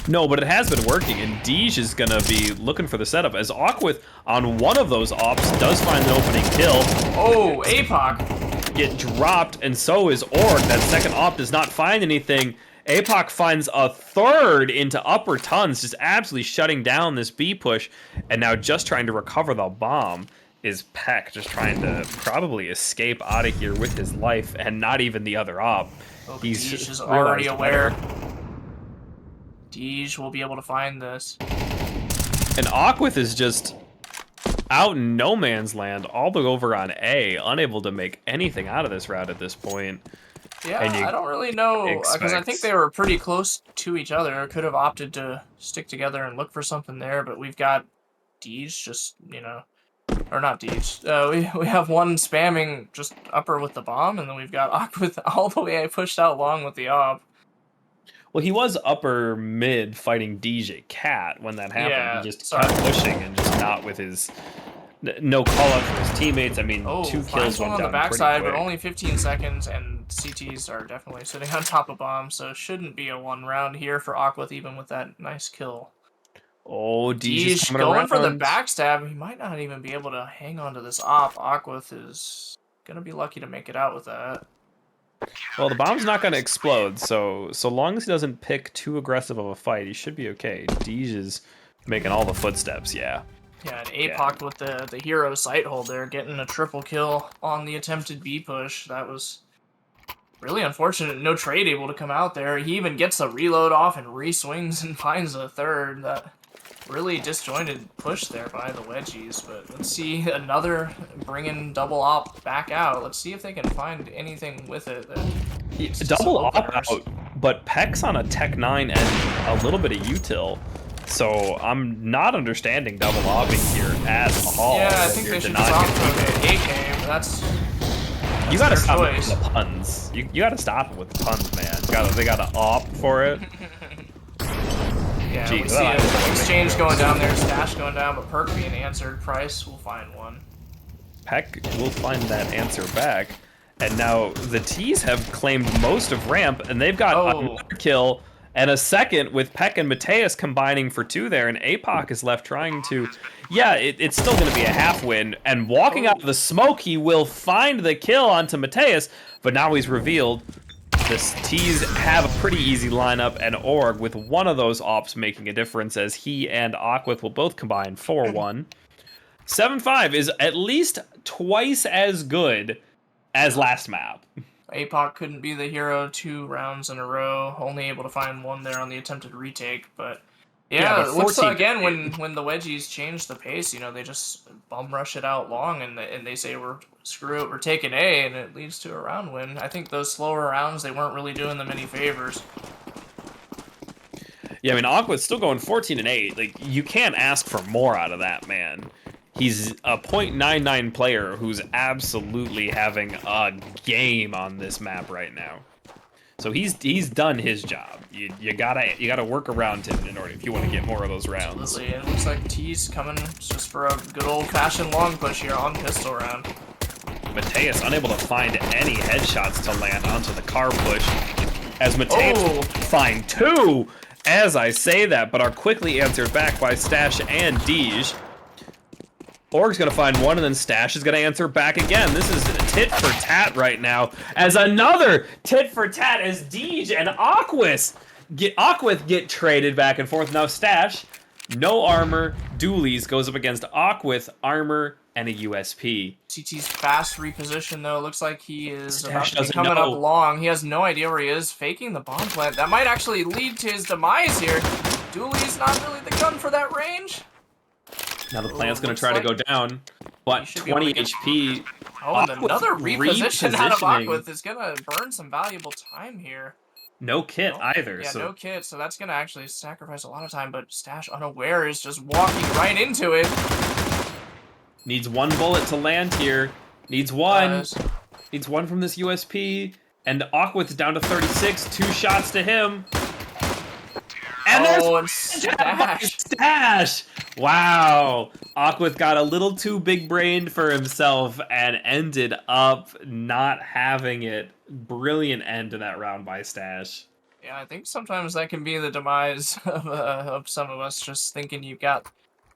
Speaker 2: No, but it has been working, and Deej is going to be looking for the setup, as Aquith, on one of those ops, does find the opening kill.
Speaker 3: Oh, APOC!
Speaker 2: Get dropped, and so is Org. That second op does not find anything. APOC finds a third into upper tons, just absolutely shutting down this B push, and now just trying to recover the bomb is Peck, just trying to probably escape out of here with his life, and not even the other op.
Speaker 3: Oh, Deej is already aware. Deej will be able to find this.
Speaker 2: And Aquith is just out in no man's land, all the way over on A, unable to make anything out of this route at this point.
Speaker 3: Yeah, I don't really know, because I think they were pretty close to each other. Could have opted to stick together and look for something there, but we've got Deej just, you know, or not Deej. We have one spamming just upper with the bomb, and then we've got Aquith all the way pushed out long with the op.
Speaker 2: Well, he was upper mid fighting DJ Cat when that happened.
Speaker 3: Yeah,
Speaker 2: he just kept pushing and just not with his no call out for his teammates. I mean, 2 kills
Speaker 3: one
Speaker 2: went
Speaker 3: on the
Speaker 2: down
Speaker 3: backside,
Speaker 2: pretty
Speaker 3: but
Speaker 2: quick.
Speaker 3: only 15 seconds, and CTs are definitely sitting on top of bomb, so shouldn't be a 1 round here for Aquith, even with that nice kill.
Speaker 2: Oh, Deej
Speaker 3: going for the backstab. He might not even be able to hang on to this op. Aquith is gonna be lucky to make it out with that.
Speaker 2: Well, the bomb's not going to explode, so long as he doesn't pick too aggressive of a fight, he should be okay. Deej is making all the footsteps, yeah.
Speaker 3: Yeah, and APOC with the hero sight hold there, getting a triple kill on the attempted B push. That was really unfortunate. No trade able to come out there. He even gets a reload off and re-swings and finds a third. That really disjointed push there by the Wedgies, but let's see another bringing double op back out. Let's see if they can find anything with it.
Speaker 2: Double op out, but Peck's on a Tech 9 and a little bit of util, so I'm not understanding double opping here at all.
Speaker 3: Yeah, I think they should just opt for the AK, but that's
Speaker 2: you gotta stop it with the puns. You gotta stop it with the puns, man. They gotta opt for it.
Speaker 3: Yeah, we see an exchange going down there, Stash going down, but Perk being answered. Price will find one.
Speaker 2: Peck will find that answer back. And now the T's have claimed most of ramp, and they've got another kill and a second with Peck and Mateus combining for 2 there, and APOC is left trying to... Yeah, it's still going to be a half win, and walking out of the smoke, he will find the kill onto Mateus, but now he's revealed... The T's have a pretty easy lineup, and Org, with one of those ops making a difference, as he and Aquith will both combine 4-1. 7-5 is at least twice as good as last map.
Speaker 3: APOC couldn't be the hero 2 rounds in a row, only able to find one there on the attempted retake, but
Speaker 2: Yeah,
Speaker 3: yeah,
Speaker 2: but
Speaker 3: it looks
Speaker 2: 14
Speaker 3: like, again, when the Wedgies change the pace, you know, they just bum rush it out long, and they say, screw it, we're taking A, and it leads to a round win. I think those slower rounds, they weren't really doing them any favors.
Speaker 2: Yeah, I mean, Aqua's still going 14-8. Like, you can't ask for more out of that man. He's a .99 player who's absolutely having a game on this map right now. So he's done his job. You gotta work around him in order if you want to get more of those rounds.
Speaker 3: Absolutely, and it looks like T's coming just for a good old-fashioned long push here on pistol round.
Speaker 2: Mateus unable to find any headshots to land onto the car push, as Mateus will find 2 as I say that, but are quickly answered back by Stash and Deej. Org's gonna find 1, and then Stash is gonna answer back again. This is tit for tat right now, as another tit for tat as Deej and Aquith get traded back and forth. Now Stash, no armor, dualies, goes up against Aquith, armor, and a USP.
Speaker 3: CT's fast reposition, though. Looks like he is
Speaker 2: Stash
Speaker 3: about to be coming up long. He has no idea where he is, faking the bomb plant. That might actually lead to his demise here. Dooley's not really the gun for that range.
Speaker 2: Now the plant's going to try to go down, but 20 HP.
Speaker 3: Oh, and another reposition out of Aquith is going to burn some valuable time here.
Speaker 2: No kit either.
Speaker 3: Yeah,
Speaker 2: so.
Speaker 3: no kit, so that's going to actually sacrifice a lot of time, but Stash, unaware, is just walking right into it.
Speaker 2: Needs 1 bullet to land here. Needs 1. Needs 1 from this USP. And Aquith's down to 36. 2 shots to him. And
Speaker 3: and Stash.
Speaker 2: Stash! Wow. Aquith got a little too big-brained for himself and ended up not having it. Brilliant end to that round by Stash.
Speaker 3: Yeah, I think sometimes that can be the demise of some of us, just thinking you've got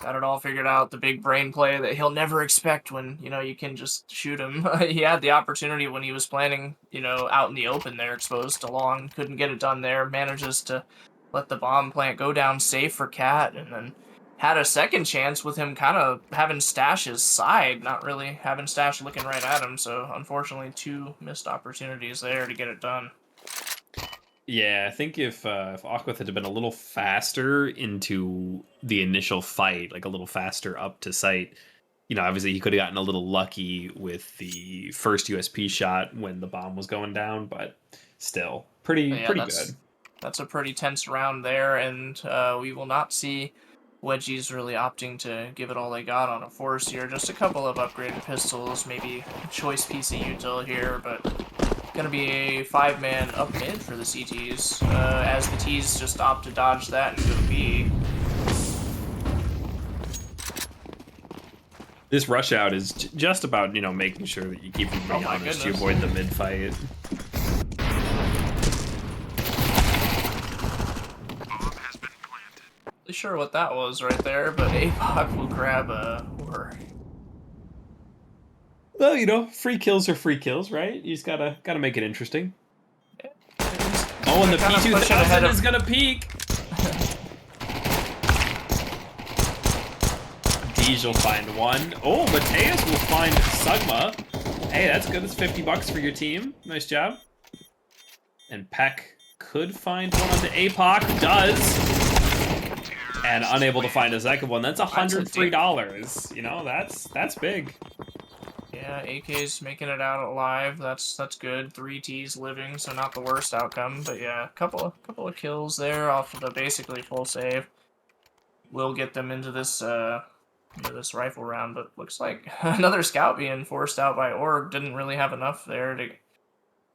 Speaker 3: it all figured out, the big brain play that he'll never expect when, you know, you can just shoot him. He had the opportunity when he was planning, you know, out in the open there, exposed to long, couldn't get it done there, manages to let the bomb plant go down safe for Cat, and then had a second chance with him kind of having Stash's side, not really having Stash looking right at him, so unfortunately 2 missed opportunities there to get it done.
Speaker 2: Yeah, I think if Aquith had been a little faster into the initial fight, like a little faster up to sight, you know, obviously he could have gotten a little lucky with the first USP shot when the bomb was going down, but still, pretty good.
Speaker 3: That's a pretty tense round there, and we will not see Wedgies really opting to give it all they got on a force here. Just a couple of upgraded pistols, maybe a choice piece of util here, but gonna be a 5-man up mid for the CTs, as the Ts just opt to dodge that and go B.
Speaker 2: This rush out is just about, you know, making sure that you keep everybody honest to avoid the mid fight.
Speaker 3: Not sure what that was right there, but APOC will grab a Org.
Speaker 2: Well, you know, free kills are free kills, right? You just gotta make it interesting.
Speaker 3: Yeah.
Speaker 2: Oh, and the P2000 is gonna peek. Deej will find 1. Oh, Mateus will find Sugma. Hey, that's good. That's $50 for your team. Nice job. And Peck could find 1 onto APOC. Does. And unable to find a second one. That's $103. You know, that's big.
Speaker 3: Yeah, AK's making it out alive. That's good. 3 Ts living, so not the worst outcome. But yeah, a couple of kills there off of the basically full save. Will get them into this rifle round, but looks like another scout being forced out by Org. Didn't really have enough there to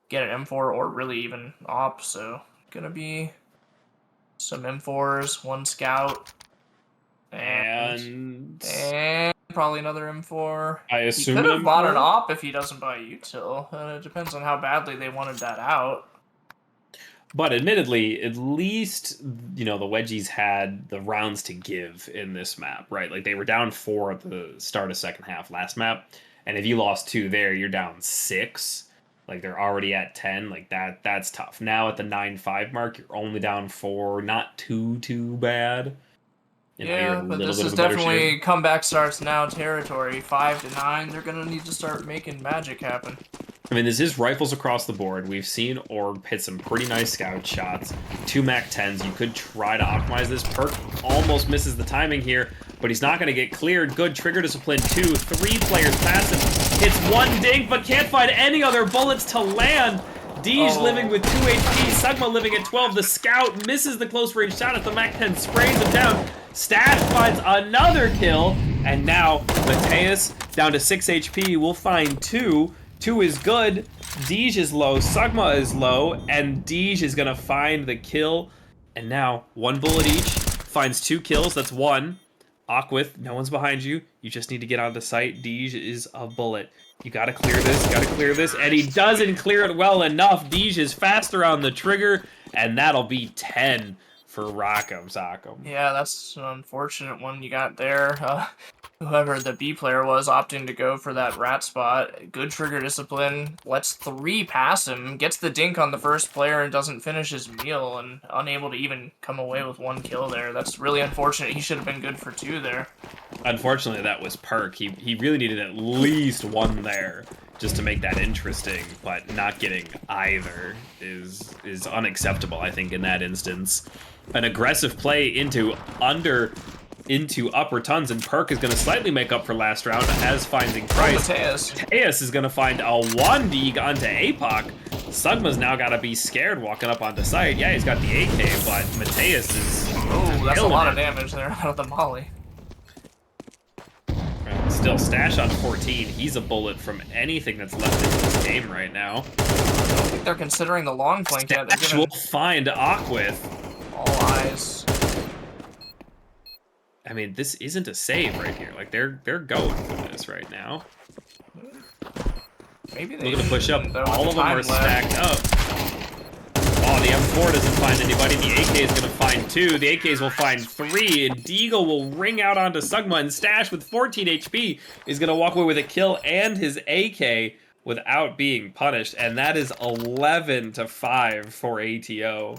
Speaker 3: get an M4 or really even op. So gonna be some M4s, 1 scout, and probably another M4.
Speaker 2: I assume
Speaker 3: he could have bought an op if he doesn't buy util. It depends on how badly they wanted that out.
Speaker 2: But admittedly, at least, you know, the Wedgies had the rounds to give in this map, right? Like, they were down 4 at the start of second half last map, and if you lost 2 there, you're down 6. Like, they're already at 10. Like, that's tough. Now at the 9-5 mark, you're only down 4. Not too bad. You know,
Speaker 3: yeah, but this is definitely comeback starts now territory. 5 to 9, they're gonna need to start making magic happen.
Speaker 2: I mean, this is rifles across the board. We've seen Orb hit some pretty nice scout shots. 2 MAC-10s. You could try to optimize this. Perk almost misses the timing here, but he's not going to get cleared. Good trigger discipline, 2. 3 players pass him. Hits 1 dink, but can't find any other bullets to land. Deej living with 2 HP. Sugma living at 12. The scout misses the close range shot as the MAC-10 sprays him down. Stash finds another kill, and now Mateus down to 6 HP will find 2. 2 is good. Deej is low. Sugma is low, and Deej is gonna find the kill. And now 1 bullet each finds 2 kills. That's 1. Aquith, no one's behind you. You just need to get onto site. Deej is a bullet. You gotta clear this. Gotta clear this, and he doesn't clear it well enough. Deej is faster on the trigger, and that'll be 10 for Rockem. Sockem.
Speaker 3: Yeah, that's an unfortunate one you got there. Whoever the B player was opting to go for that rat spot. Good trigger discipline, lets 3 pass him, gets the dink on the first player and doesn't finish his meal, and unable to even come away with 1 kill there. That's really unfortunate. He should have been good for 2 there.
Speaker 2: Unfortunately, that was Perk. He really needed at least 1 there just to make that interesting, but not getting either is unacceptable, I think, in that instance. An aggressive play into upper tons, and Perk is going to slightly make up for last round as finding Price. Mateus is going to find a 1 dig onto APOC. Sugma's now got to be scared walking up onto site. Yeah, he's got the AK, but Mateus is...
Speaker 3: Oh, that's a lot of damage there out of the molly.
Speaker 2: Still, Stash on 14. He's a bullet from anything that's left in this game right now.
Speaker 3: I don't think they're considering the long flank yet.
Speaker 2: Stash will find Aquith.
Speaker 3: All eyes.
Speaker 2: I mean, this isn't a save right here. Like, they're going for this right now.
Speaker 3: Maybe they
Speaker 2: looking to push up. All of them are
Speaker 3: left.
Speaker 2: stacked up. Oh, the M4 doesn't find anybody. The AK is going to find 2. The AKs will find 3. And Deagle will ring out onto Sugma. And Stash with 14 HP is going to walk away with a kill and his AK without being punished. And that is 11-5 for ATO.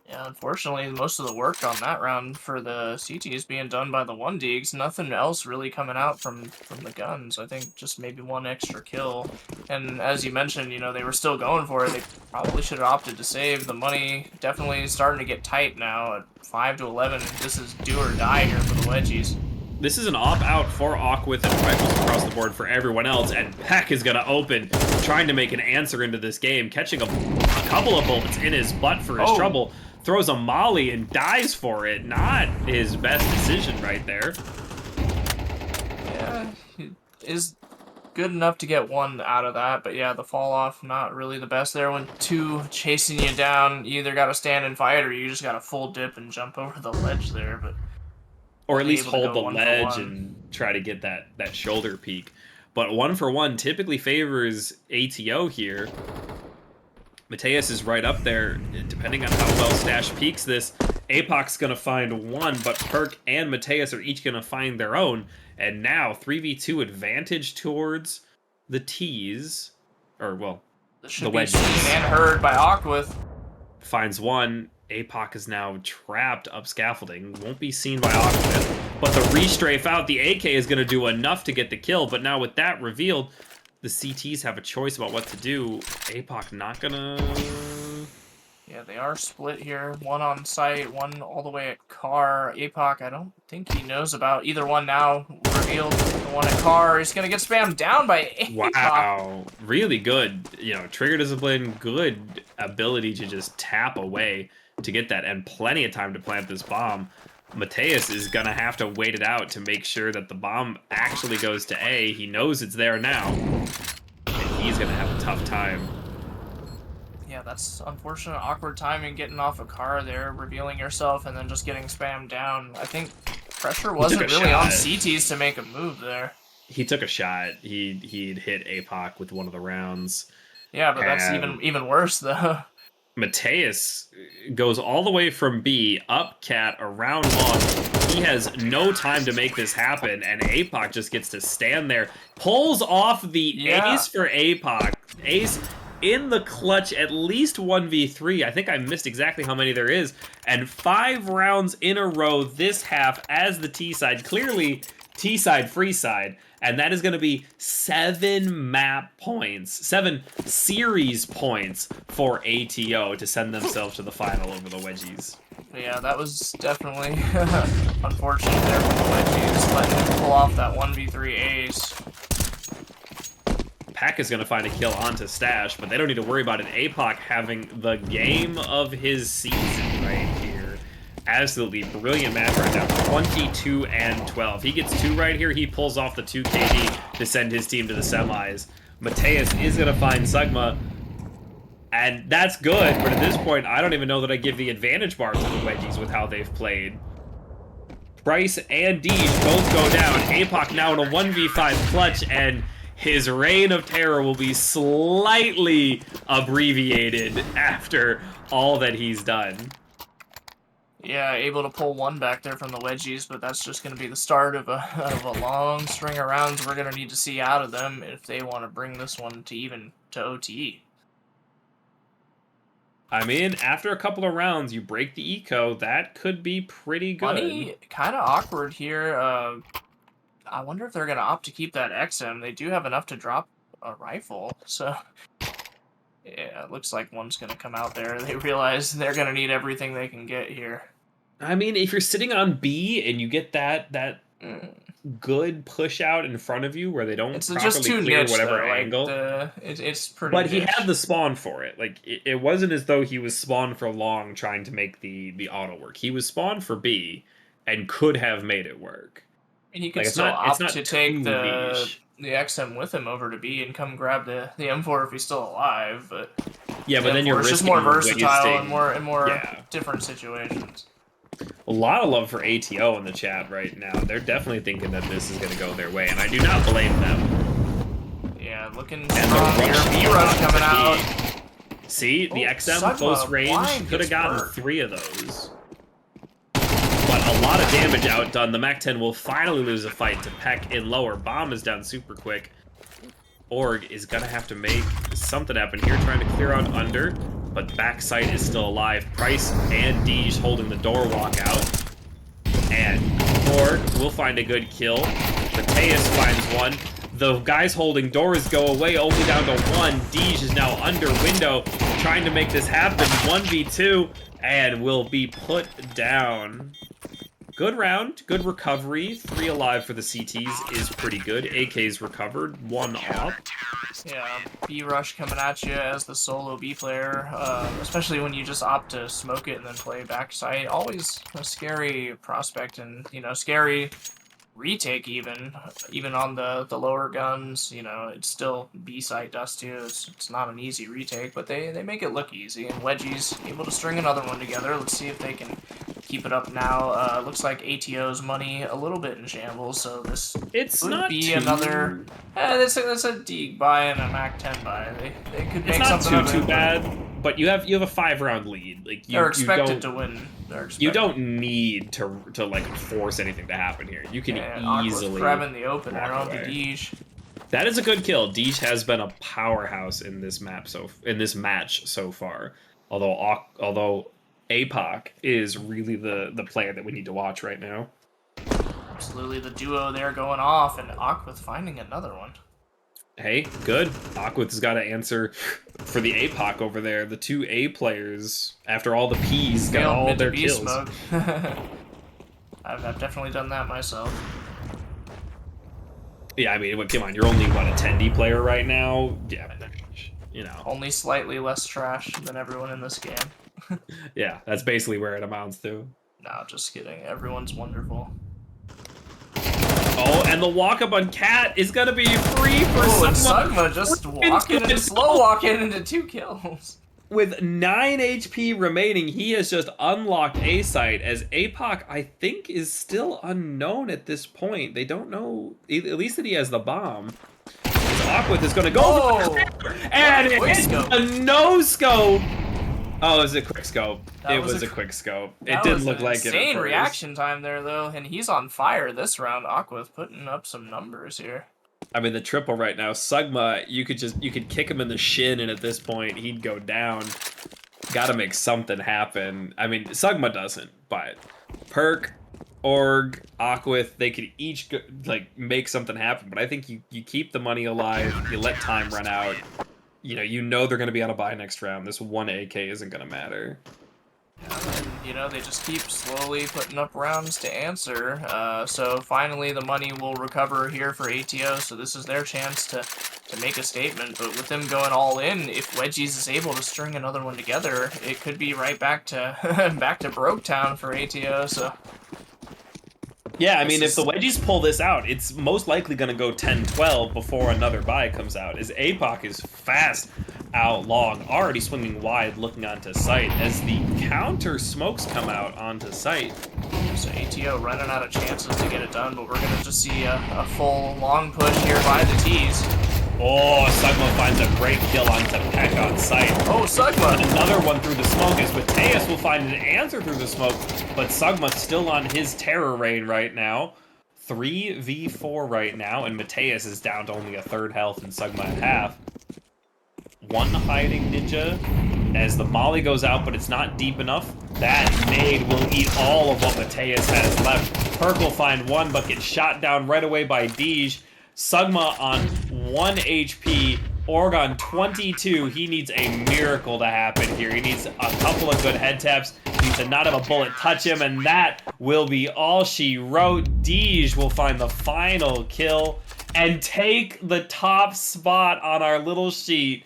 Speaker 3: Yeah, unfortunately, most of the work on that round for the CT is being done by the 1 digs. Nothing else really coming out from the guns. I think just maybe 1 extra kill. And as you mentioned, you know, they were still going for it. They probably should have opted to save. The money definitely starting to get tight now at 5-11. This is do or die here for the Wedgies.
Speaker 2: This is an opt-out for Aquith and rifles across the board for everyone else, and Peck is going to open, trying to make an answer into this game, catching a couple of bullets in his butt for his trouble. Throws a molly and dies for it. Not his best decision right there.
Speaker 3: Yeah, he is good enough to get 1 out of that, but yeah, the fall off, not really the best there. When 2 chasing you down, you either got to stand and fight or you just got to full dip and jump over the ledge there. But
Speaker 2: or at least hold the ledge and try to get that shoulder peek. But 1 for 1 typically favors ATO here. Mateus is right up there, depending on how well Stash peeks this. APOC's going to find 1, but Perk and Mateus are each going to find their own. And now, 3v2 advantage towards the T's. Or, well, the Wedgies.
Speaker 3: Seen and heard by Aquith.
Speaker 2: Finds 1. APOC is now trapped up scaffolding. Won't be seen by Aquith. But the re-strafe out, the AK is going to do enough to get the kill. But now with that revealed, the CTs have a choice about what to do. APOC not gonna...
Speaker 3: Yeah, they are split here. 1 on site, 1 all the way at car. APOC, I don't think he knows about either one now. Revealed the 1 at car. He's gonna get spammed down by APOC.
Speaker 2: Wow, really good. You know, trigger discipline, good ability to just tap away to get that, and plenty of time to plant this bomb. Mateus is going to have to wait it out to make sure that the bomb actually goes to A. He knows it's there now, and he's going to have a tough time.
Speaker 3: Yeah, that's unfortunate, awkward timing, getting off a car there, revealing yourself, and then just getting spammed down. I think pressure wasn't really on CTs to make a move there.
Speaker 2: He took a shot. He'd hit APOC with 1 of the rounds.
Speaker 3: Yeah, but that's even worse, though.
Speaker 2: Mateus goes all the way from B, up cat, around long. He has no time to make this happen, and APOC just gets to stand there. Pulls off the ace for APOC. Ace in the clutch, at least 1v3. I think I missed exactly how many there is. And 5 rounds in a row this half as the T side. Clearly, T-side, free side, and that is going to be 7 map points, 7 series points for ATO to send themselves to the final over the Wedgies.
Speaker 3: Yeah, that was definitely unfortunate there for the Wedgies, letting him pull off that 1v3 ace.
Speaker 2: Pack is going to find a kill onto Stash, but they don't need to worry about an APOC having the game of his season right here. Absolutely brilliant match right now, 22 and 12. He gets 2 right here. He pulls off the 2 KD to send his team to the semis. Mateus is going to find Sugma, and that's good, but at this point, I don't even know that I give the advantage bar to the Wedgies with how they've played. Bryce and Deej both go down. APOC now in a 1v5 clutch, and his reign of terror will be slightly abbreviated after all that he's done.
Speaker 3: Yeah, able to pull 1 back there from the Wedgies, but that's just going to be the start of a long string of rounds we're going to need to see out of them if they want to bring this one to OTE.
Speaker 2: I mean, after a couple of rounds, you break the eco, that could be pretty good.
Speaker 3: Money, kind of awkward here. I wonder if they're going to opt to keep that XM. They do have enough to drop a rifle, so yeah, it looks like one's going to come out there. They realize they're going to need everything they can get here.
Speaker 2: I mean, if you're sitting on B and you get that good push out in front of you where they don't properly
Speaker 3: just too
Speaker 2: clear
Speaker 3: niche,
Speaker 2: whatever
Speaker 3: though.
Speaker 2: angle.
Speaker 3: Like it's pretty
Speaker 2: But he
Speaker 3: niche.
Speaker 2: had the spawn for it. Like, it wasn't as though he was spawned for long trying to make the auto work. He was spawned for B and could have made it work.
Speaker 3: And he could
Speaker 2: Like,
Speaker 3: still opt to take
Speaker 2: too
Speaker 3: the
Speaker 2: niche.
Speaker 3: XM with him over to B and come grab the M4 if he's still alive. But
Speaker 2: Yeah, but then you're
Speaker 3: it's just
Speaker 2: risking
Speaker 3: more versatile and
Speaker 2: wasting-
Speaker 3: more
Speaker 2: Yeah.
Speaker 3: different situations.
Speaker 2: A lot of love for ATO in the chat right now. They're definitely thinking that this is going to go their way, and I do not blame them.
Speaker 3: Yeah, looking
Speaker 2: And
Speaker 3: strong
Speaker 2: the
Speaker 3: here.
Speaker 2: rush
Speaker 3: B-Rush coming out.
Speaker 2: See, the
Speaker 3: Oh,
Speaker 2: XM
Speaker 3: Sugma
Speaker 2: close range
Speaker 3: blind
Speaker 2: could
Speaker 3: gets
Speaker 2: have gotten
Speaker 3: burnt.
Speaker 2: 3 of those. But a lot of damage outdone. The Mac-10 will finally lose a fight to Peck in lower. Bomb is down super quick. Org is going to have to make something happen here, trying to clear out under. But backside is still alive. Price and Deej holding the door walk out. And Org will find a good kill. Mateus finds one. The guys holding doors go away, only down to 1. Deej is now under window, trying to make this happen. 1v2, and will be put down. Good round, good recovery. 3 alive for the CTs is pretty good. AK's recovered, 1 off.
Speaker 3: Yeah, B-Rush coming at you as the solo B player, especially when you just opt to smoke it and then play backside. Always a scary prospect and, scary retake even on the lower guns. It's still B-side dust too. It's not an easy retake, but they make it look easy. And Wedgies able to string another one together. Let's see if they can keep it up now. Looks like ATO's money a little bit in shambles, so this
Speaker 2: It's
Speaker 3: would
Speaker 2: not
Speaker 3: be
Speaker 2: too...
Speaker 3: another. That's a Deeg buy and a Mac 10 buy. They could make
Speaker 2: It's not
Speaker 3: something of it,
Speaker 2: too
Speaker 3: but
Speaker 2: bad, but you have a 5-round lead. Like
Speaker 3: They're
Speaker 2: you
Speaker 3: expected
Speaker 2: don't
Speaker 3: to win.
Speaker 2: you don't need to like force anything to happen here. You can easily
Speaker 3: grabbing the open there
Speaker 2: walk
Speaker 3: on the
Speaker 2: away.
Speaker 3: Deej.
Speaker 2: That is a good kill. Deej has been a powerhouse in this match so far. Although APOC is really the player that we need to watch right now.
Speaker 3: Absolutely, the duo there going off, and Aquith finding another one.
Speaker 2: Hey, good. Aquith has got to answer for the APOC over there. The 2 A players, after all the P's, got
Speaker 3: Failed
Speaker 2: all
Speaker 3: mid to
Speaker 2: their
Speaker 3: B
Speaker 2: kills.
Speaker 3: smoke. I've definitely done that myself.
Speaker 2: Yeah, I mean, come on, you're only, a 10D player right now? Yeah,
Speaker 3: Only slightly less trash than everyone in this game.
Speaker 2: Yeah, that's basically where it amounts to.
Speaker 3: No, just kidding. Everyone's wonderful.
Speaker 2: Oh, and the walk-up on Cat is gonna be free for
Speaker 3: Oh, and
Speaker 2: someone
Speaker 3: Sugma just slow walking into 2 kills.
Speaker 2: with 9 HP remaining. He has just unlocked A site, as APOC, I think, is still unknown at this point. They don't know, at least that he has the bomb. Aquith is gonna go,
Speaker 3: Oh,
Speaker 2: and it's
Speaker 3: quickscope.
Speaker 2: a no-scope. Oh, it was a quick scope.
Speaker 3: That
Speaker 2: It
Speaker 3: was
Speaker 2: was
Speaker 3: a
Speaker 2: a quick scope. It
Speaker 3: That
Speaker 2: didn't
Speaker 3: was
Speaker 2: look
Speaker 3: an
Speaker 2: like it.
Speaker 3: insane
Speaker 2: at first.
Speaker 3: reaction time there, though, and he's on fire this round. Aquith putting up some numbers here.
Speaker 2: I mean, the triple right now. Sugma, you could kick him in the shin, and at this point, he'd go down. Got to make something happen. I mean, Sugma doesn't, but Perk Org, Aquith, they could each like make something happen, but I think you keep the money alive, you let time run out. You know they're going to be on a bye next round. This one AK isn't going to matter.
Speaker 3: And, they just keep slowly putting up rounds to answer. So finally, the money will recover here for ATO. So this is their chance to make a statement. But with them going all in, if Wedgies is able to string another one together, it could be right back to back to Broketown for ATO. So
Speaker 2: Yeah, I mean, if the Wedgies pull this out, it's most likely going to go 10-12 before another bye comes out, as APOC is fast out long, already swinging wide, looking onto sight, as the counter smokes come out onto sight.
Speaker 3: So ATO running out of chances to get it done, but we're going to just see a full long push here by the T's.
Speaker 2: Oh, Sugma finds a great kill onto Peck on sight.
Speaker 3: Oh, Sugma!
Speaker 2: Another one through the smoke, as Mateus will find an answer through the smoke, but Sugma's still on his terror reign right now. 3v4 right now, and Mateus is down to only a third health and Sugma at half. One hiding ninja as the molly goes out, but it's not deep enough. That nade will eat all of what Mateus has left. Perk will find one, but gets shot down right away by Deej. Sugma on 1 HP. Org on 22. He needs a miracle to happen here. He needs a couple of good head taps. He needs to not have a bullet touch him, and that will be all she wrote. Deej will find the final kill and take the top spot on our little sheet.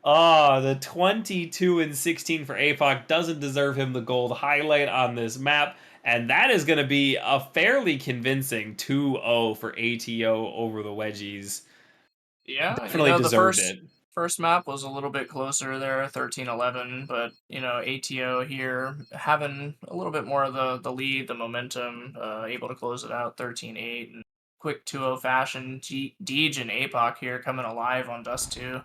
Speaker 2: The 22 and 16 for APOC doesn't deserve him the gold highlight on this map. And that is going to be a fairly convincing 2-0 for ATO over the Wedgies.
Speaker 3: Yeah,
Speaker 2: Definitely
Speaker 3: the
Speaker 2: deserved it.
Speaker 3: first map was a little bit closer there, 13-11, but ATO here having a little bit more of the lead, the momentum, able to close it out 13-8 and quick 2-0 fashion. Deej and APOC here coming alive on Dust 2.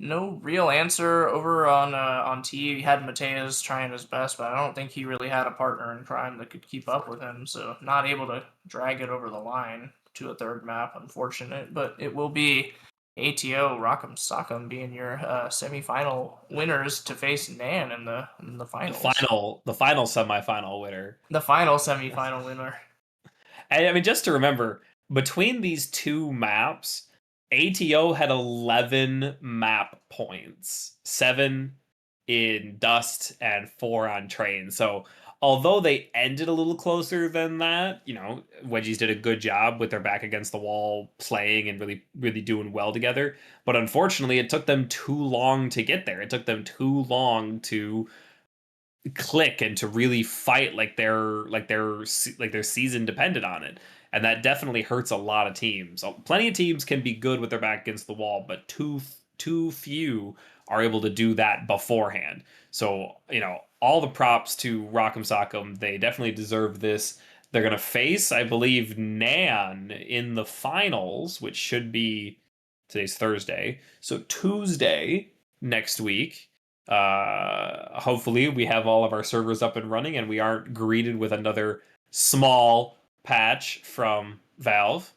Speaker 3: No real answer over on T. He had Mateus trying his best, but I don't think he really had a partner in crime that could keep up with him, so not able to drag it over the line to a third map. Unfortunate, but it will be ATO Rockem Sockem being your semifinal winners to face Nan in the finals.
Speaker 2: The final semifinal winner.
Speaker 3: The final semifinal winner.
Speaker 2: And I mean, just to remember, between these two maps, ATO had 11 map points, 7 in Dust and 4 on Train. So although they ended a little closer than that, Wedgies did a good job with their back against the wall, playing and really, really doing well together. But unfortunately, it took them too long to get there. It took them too long to click and to really fight like their season depended on it, and that definitely hurts a lot of teams. Plenty of teams can be good with their back against the wall, but too few are able to do that beforehand. So all the props to Rock'em Sock'em. They definitely deserve this. They're gonna face, I believe, Nan in the finals, which should be today's Thursday, so Tuesday next week. Hopefully we have all of our servers up and running and we aren't greeted with another small patch from Valve.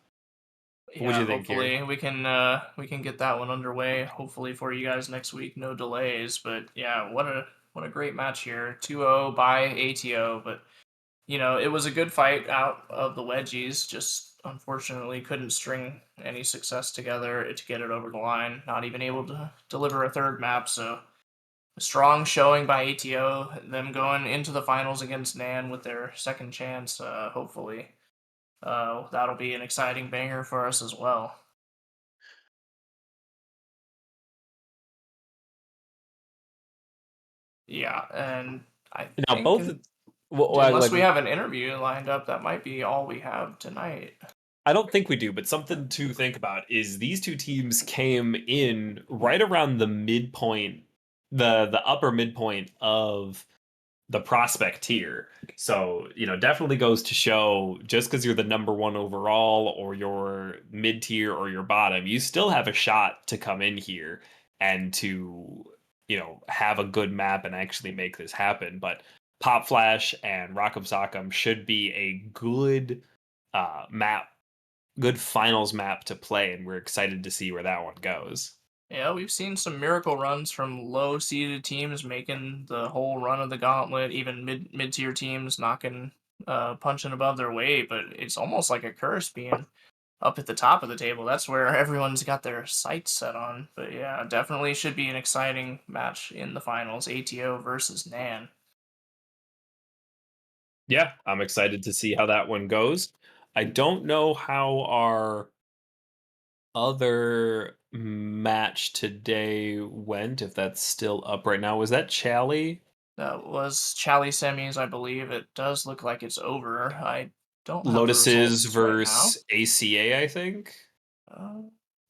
Speaker 2: What do you think
Speaker 3: hopefully
Speaker 2: here?
Speaker 3: we can get that one underway. Hopefully for you guys next week, no delays. But yeah, what a great match here. 2-0 by ATO, but it was a good fight out of the Wedgies. Just unfortunately couldn't string any success together to get it over the line. Not even able to deliver a third map. So a strong showing by ATO. Them going into the finals against Nan with their second chance. Hopefully, that'll be an exciting banger for us as well. Yeah, and I
Speaker 2: Now
Speaker 3: think
Speaker 2: both
Speaker 3: unless we have an interview lined up, that might be all we have tonight.
Speaker 2: I don't think we do, but something to think about is these two teams came in right around the midpoint, the upper midpoint of the prospect tier. So, definitely goes to show, just because you're the number one overall or you're mid tier or you're bottom, you still have a shot to come in here and to, have a good map and actually make this happen. But Pop Flash and Rock'em Sock'em should be a good map, good finals map to play, and we're excited to see where that one goes.
Speaker 3: Yeah, we've seen some miracle runs from low-seeded teams making the whole run of the gauntlet, even mid-tier teams knocking punching above their weight, but it's almost like a curse being up at the top of the table. That's where everyone's got their sights set on. But yeah, definitely should be an exciting match in the finals. ATO versus Nan.
Speaker 2: Yeah, I'm excited to see how that one goes. I don't know how our other match today went, if that's still up right now. Was that Chally?
Speaker 3: That was Chally semis, I believe. It does look like it's over. I don't have the
Speaker 2: Lotuses
Speaker 3: results right now.
Speaker 2: versus ACA, I think.
Speaker 3: Uh,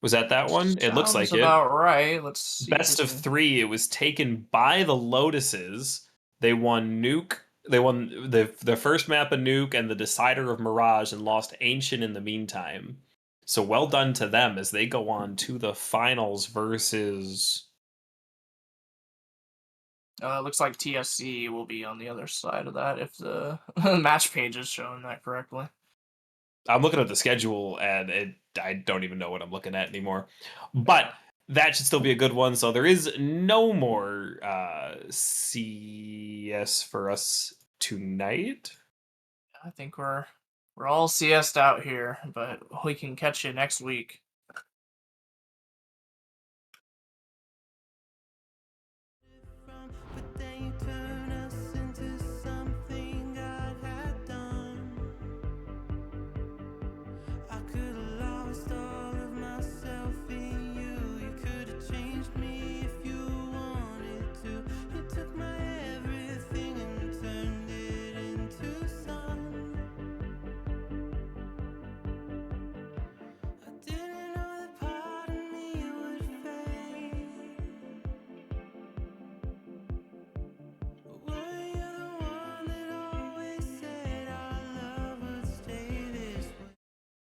Speaker 2: Was that one? It looks
Speaker 3: Sounds
Speaker 2: like it.
Speaker 3: about right. Let's see if we
Speaker 2: Best of
Speaker 3: can.
Speaker 2: 3. It was taken by the Lotuses. They won Nuke. They won the first map of Nuke and the decider of Mirage and lost Ancient in the meantime. So well done to them as they go on to the finals versus.
Speaker 3: Looks like TSC will be on the other side of that if the match page is showing that correctly.
Speaker 2: I'm looking at the schedule and I don't even know what I'm looking at anymore.
Speaker 3: Yeah.
Speaker 2: But that should still be a good one. So there is no more CS for us tonight.
Speaker 3: I think we're all CS'd out here, but we can catch you next week.